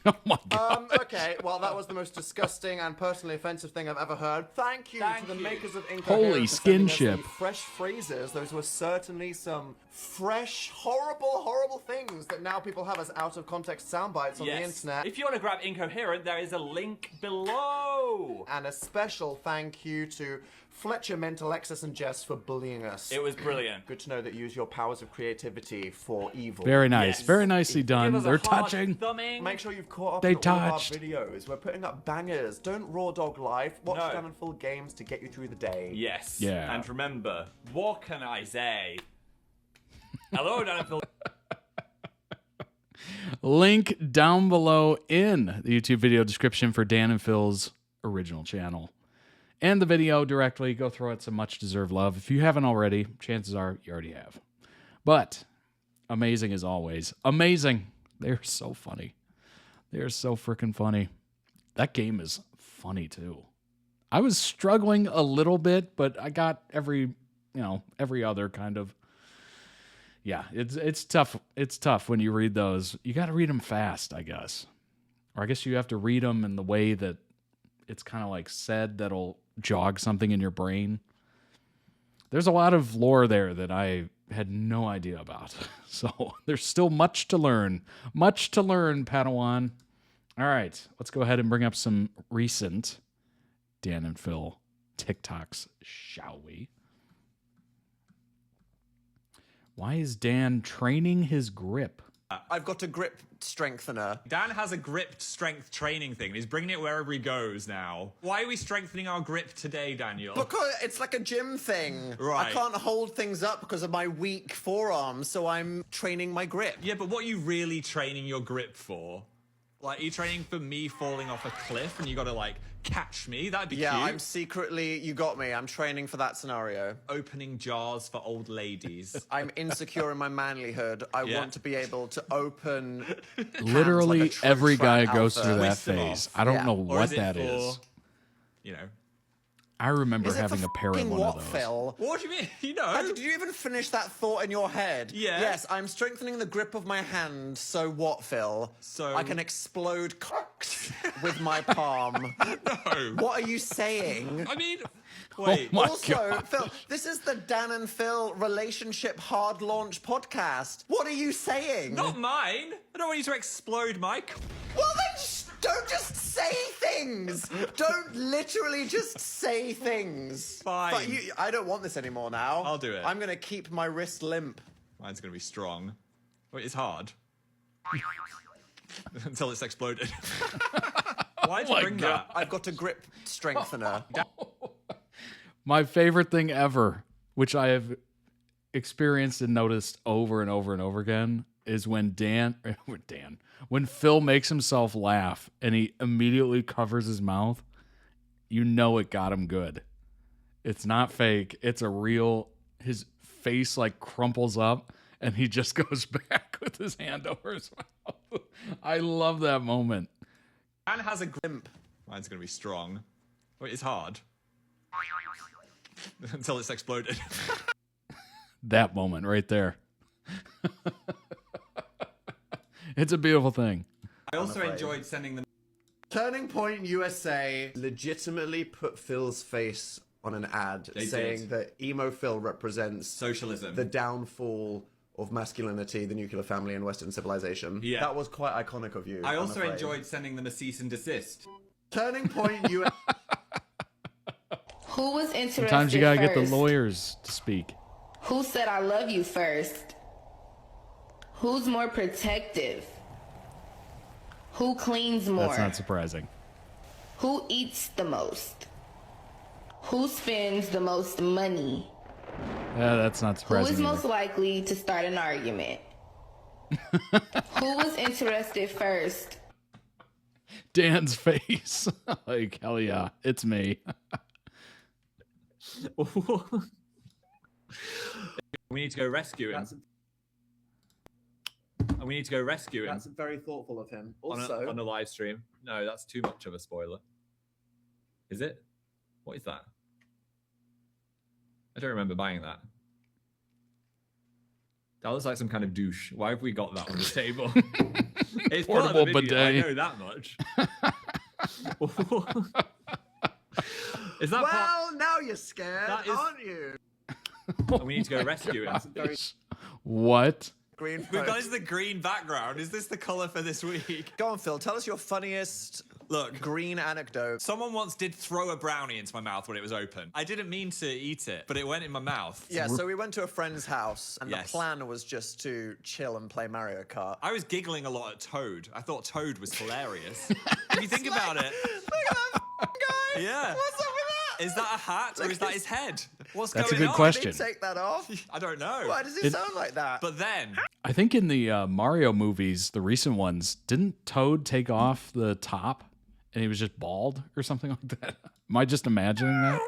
Oh my God. Okay, well, that was the most disgusting and personally offensive thing I've ever heard. Thank you to the makers of Incohearent Holy for sending us skinship. some fresh phrases. Those were certainly some fresh, horrible things that now people have as out-of-context sound bites on the internet. If you want to grab Incoherent, there is a link below. And a special thank you to Fletcher, Mental, Alexis, and Jess for bullying us. It was brilliant. Good to know that you use your powers of creativity for evil. Very nice. Yes. Very nicely Give done. us a They're hard touching. thumbing. Make sure you've caught up They with all of our touched. videos. We're putting up bangers. Don't raw dog life. Watch No. Dan and Full games to get you through the day. Yes. Yeah. And remember, what can I say? Hello, Dan and Phil. Link down below in the YouTube video description for Dan and Phil's original channel. And the video directly. Go throw it some much-deserved love. If you haven't already, chances are you already have. But amazing as always. Amazing. They're so funny. They're so freaking funny. That game is funny, too. I was struggling a little bit, but I got every other kind of... Yeah, it's tough. It's tough when you read those. You got to read them fast, I guess. Or I guess you have to read them in the way that it's kind of like said that'll jog something in your brain. There's a lot of lore there that I had no idea about. So there's still much to learn. Much to learn, Padawan. All right, let's go ahead and bring up some recent Dan and Phil TikToks, shall we? Why is Dan training his grip? I've got a grip strengthener. Dan has a grip strength training thing. He's bringing it wherever he goes now. Why are we strengthening our grip today, Daniel? Because it's like a gym thing. Right. I can't hold things up because of my weak forearms, so I'm training my grip. Yeah, but what are you really training your grip for? Like, are you training for me falling off a cliff and you gotta, like, catch me? That'd be Yeah, cute. I'm secretly, you got me. I'm training for that scenario. Opening jars for old ladies. I'm insecure in my manlyhood. I want to be able to open. Literally like a every guy Trent goes Alpha. through that Twist them phase. off. I don't Yeah. know Or what is it that for, is. You know. I remember Is it having for a pair of fucking one what, of those. Phil? What do you mean? You know. Did you even finish that thought in your head? Yeah. Yes, I'm strengthening the grip of my hand. So what, Phil? So- I can explode cocks with my palm. No. What are you saying? I mean, wait. Oh my Also, God. Phil, this is the Dan and Phil relationship hard launch podcast. What are you saying? Not mine. I don't want you to explode my... Well, then don't just say things. Don't literally just say things. Fine. But I don't want this anymore now. I'll do it. I'm going to keep my wrist limp. Mine's gonna be strong. Wait, it's hard. Until it's exploded. Why'd you bring that? I've got a grip strengthener. My favorite thing ever, which I have experienced and noticed over and over and over again, is when when Phil makes himself laugh and he immediately covers his mouth, you know it got him good. It's not fake. It's a real, his face like crumples up and he just goes back with his hand over his mouth. I love that moment. Dan has a grip. Mine's gonna be strong. Wait, it's hard. Until it's exploded. That moment right there. It's a beautiful thing. I also enjoyed sending them. Turning Point USA legitimately put Phil's face on an ad saying did. that emo Phil represents Socialism. the downfall of masculinity, the nuclear family, and Western civilization. Yeah. That was quite iconic of you. I I'm also afraid. enjoyed sending them a cease and desist. Turning Point USA. Who was interested Sometimes you gotta get the first? lawyers to speak. Who said I love you first? Who's more protective? Who cleans more? That's not surprising. Who eats the most? Who spends the most money? Yeah, that's not Who surprising is most either. likely to start an argument? Who was interested first? Dan's face. Like, hell yeah, it's me. We need to go rescue him. And we need to go rescue him That's very thoughtful of him. on Also, a live stream. No, that's too much of a spoiler. Is it? What is that? I don't remember buying that. That looks like some kind of douche. Why have we got that on the table? It's part of the Portable video, I bidet. know that much. Is that well, now you're scared, That is- aren't you? part? We need to go rescue him. What? Green. We've got the green background. Is this the color for this week? Go on, Phil. Tell us your funniest green anecdote. Someone once did throw a brownie into my mouth when it was open. I didn't mean to eat it, but it went in my mouth. Yeah, so we went to a friend's house, and Yes. the plan was just to chill and play Mario Kart. I was giggling a lot at Toad. I thought Toad was hilarious. If you think about it. Look at that guy. Yeah. What's up with that? Is that a hat or is that his head? What's That's a going good on? question. Did he take that off? I don't know. Why does he It- sound like that? But then, I think in the Mario movies, the recent ones, didn't Toad take off the top and he was just bald or something like that? Am I just imagining that?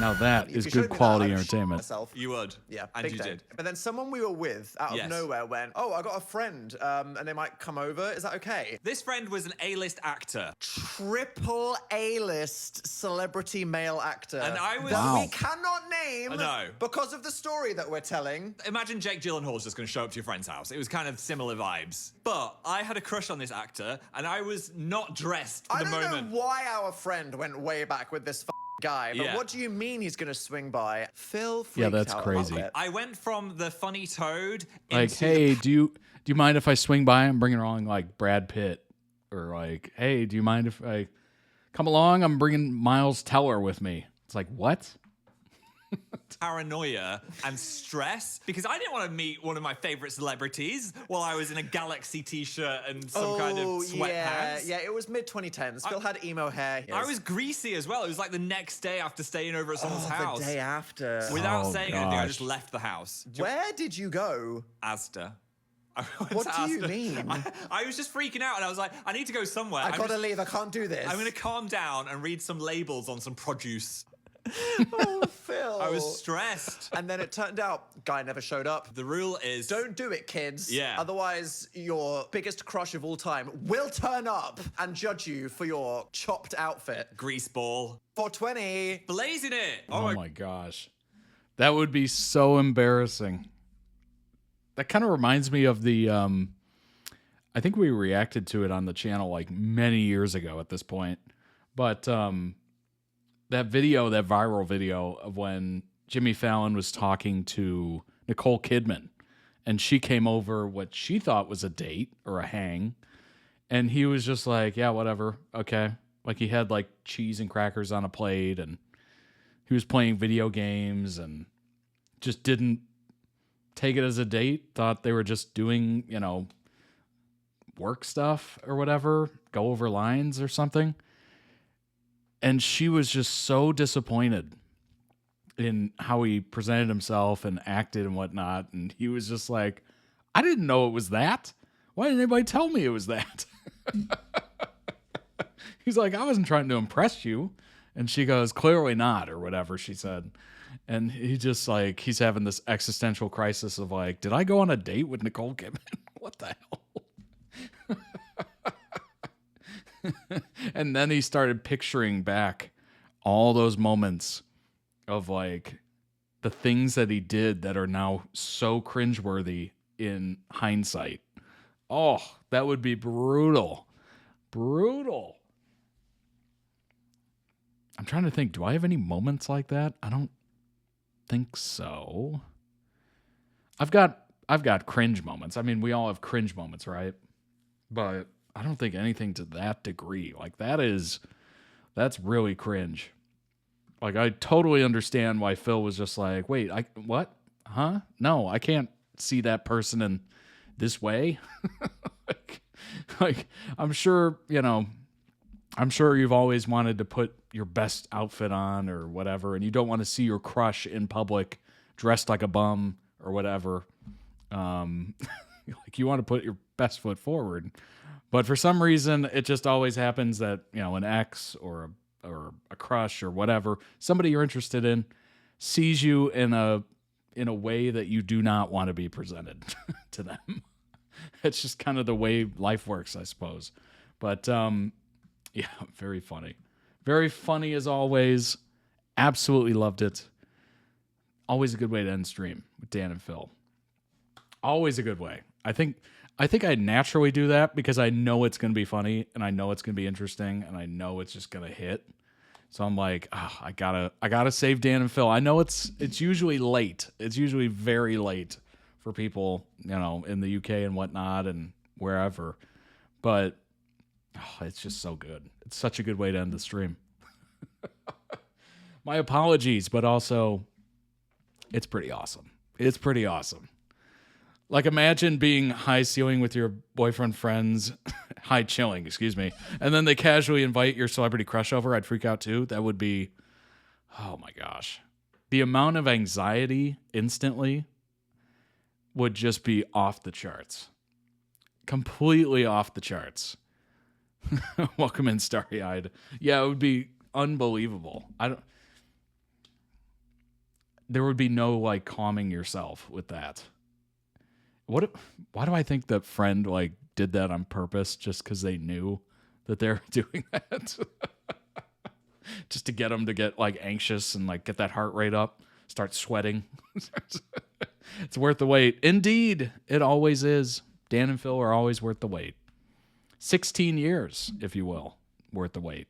Now that If is you good showed me quality that, I'd shit entertainment. myself. you would. Yeah, And big you time. did. But then someone we were with out of Yes. nowhere went, "Oh, I got a friend, and they might come over. Is that okay?" This friend was an A-list actor. Triple A-list celebrity male actor, And I was- that Wow. we cannot name No. because of the story that we're telling. Imagine Jake Gyllenhaal's just going to show up to your friend's house. It was kind of similar vibes. But I had a crush on this actor, and I was not dressed for I the don't moment. know why our friend went way back with this guy, but Yeah. what do you mean he's going to swing by? Phil freaked Yeah, that's out a crazy. little bit. I went from the funny Toad Like, into hey, do you mind if I swing by and bring along like Brad Pitt? Or like, hey, do you mind if I come along? I'm bringing Miles Teller with me. It's like, what? paranoia and stress because I didn't want to meet one of my favorite celebrities while I was in a Galaxy t-shirt and some kind of sweatpants. Yeah, it was mid-2010s. Phil had emo hair. I was greasy as well. It was like the next day after staying over at someone's house. The day after. Without saying anything, I just left the house. Where did you go? Asda. What do you mean? I was just freaking out and I was like, I need to go somewhere. I gotta leave. I can't do this. I'm going to calm down and read some labels on some produce. Oh, Phil. I was stressed. And then it turned out, guy never showed up. The rule is... Don't do it, kids. Yeah. Otherwise, your biggest crush of all time will turn up and judge you for your chopped outfit. Greaseball. 420. Blazing it. Oh my gosh. That would be so embarrassing. That kind of reminds me of the... I think we reacted to it on the channel like many years ago at this point. But... that video, that viral video of when Jimmy Fallon was talking to Nicole Kidman and she came over what she thought was a date or a hang. And he was just like, yeah, whatever. Okay. Like he had like cheese and crackers on a plate and he was playing video games and just didn't take it as a date. Thought they were just doing, you know, work stuff or whatever, go over lines or something. And she was just so disappointed in how he presented himself and acted and whatnot. And he was just like, I didn't know it was that. Why didn't anybody tell me it was that? He's like, I wasn't trying to impress you. And she goes, clearly not, or whatever she said. And he just like, he's having this existential crisis of like, did I go on a date with Nicole Kidman? What the hell? And then he started picturing back all those moments of like the things that he did that are now so cringeworthy in hindsight. Oh, that would be brutal. Brutal. I'm trying to think, do I have any moments like that? I don't think so. I've got cringe moments. I mean, we all have cringe moments, right? But I don't think anything to that degree. Like that's really cringe. Like I totally understand why Phil was just like, wait, what? Huh? No, I can't see that person in this way. like I'm sure, I'm sure you've always wanted to put your best outfit on or whatever, and you don't want to see your crush in public dressed like a bum or whatever. Like you want to put your best foot forward. But for some reason, it just always happens that, an ex or a crush or whatever, somebody you're interested in, sees you in a way that you do not want to be presented to them. It's just kind of the way life works, I suppose. But yeah, very funny. Very funny as always. Absolutely loved it. Always a good way to end stream with Dan and Phil. Always a good way. I think I naturally do that because I know it's going to be funny and I know it's going to be interesting and I know it's just going to hit. So I'm like, I gotta save Dan and Phil. I know it's usually late. It's usually very late for people, in the UK and whatnot and wherever. But it's just so good. It's such a good way to end the stream. My apologies, but also it's pretty awesome. It's pretty awesome. Like imagine being high ceiling with your boyfriend friends, high chilling, excuse me, and then they casually invite your celebrity crush over. I'd freak out too. That would be, oh my gosh. The amount of anxiety instantly would just be off the charts. Completely off the charts. Welcome in, starry-eyed. Yeah, it would be unbelievable. There would be no like calming yourself with that. Why do I think that friend like did that on purpose just because they knew that they're doing that? Just to get them to get like anxious and like get that heart rate up, start sweating. It's worth the wait. Indeed, it always is. Dan and Phil are always worth the wait. 16 years, if you will, worth the wait.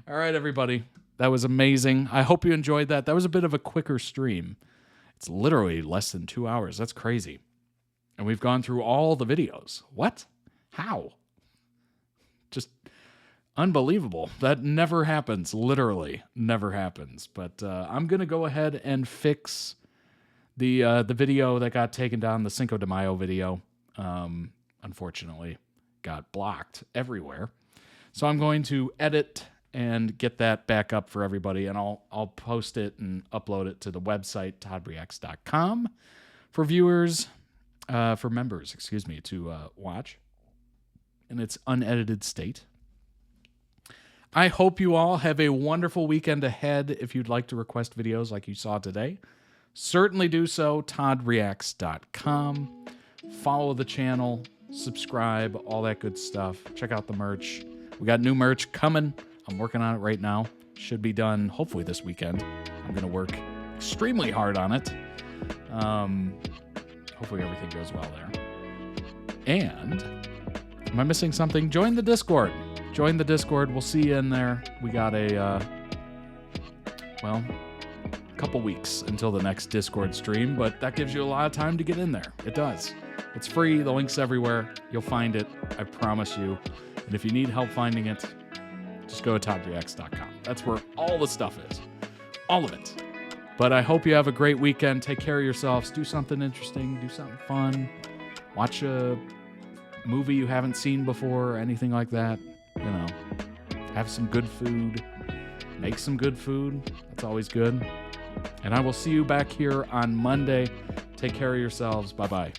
All right, everybody. That was amazing. I hope you enjoyed that. That was a bit of a quicker stream. It's literally less than 2 hours. That's crazy. And we've gone through all the videos. What? How? Just Unbelievable. That never happens. Literally never happens. But I'm going to go ahead and fix the video that got taken down, the Cinco de Mayo video. Unfortunately, got blocked everywhere. So I'm going to edit and get that back up for everybody, and I'll post it and upload it to the website, toddreacts.com, for viewers, for members, to watch in its unedited state. I hope you all have a wonderful weekend ahead. If you'd like to request videos like you saw today, certainly do so, toddreacts.com. Follow the channel, subscribe, all that good stuff. Check out the merch. We got new merch coming. I'm working on it right now. Should be done hopefully this weekend. I'm going to work extremely hard on it. Hopefully everything goes well there. And am I missing something? Join the Discord. Join the Discord. We'll see you in there. We got a couple weeks until the next Discord stream, but that gives you a lot of time to get in there. It does. It's free. The link's everywhere. You'll find it. I promise you. And if you need help finding it, just go to toddreacts.com. That's where all the stuff is. All of it. But I hope you have a great weekend. Take care of yourselves. Do something interesting. Do something fun. Watch a movie you haven't seen before or anything like that. You know, have some good food. Make some good food. That's always good. And I will see you back here on Monday. Take care of yourselves. Bye-bye.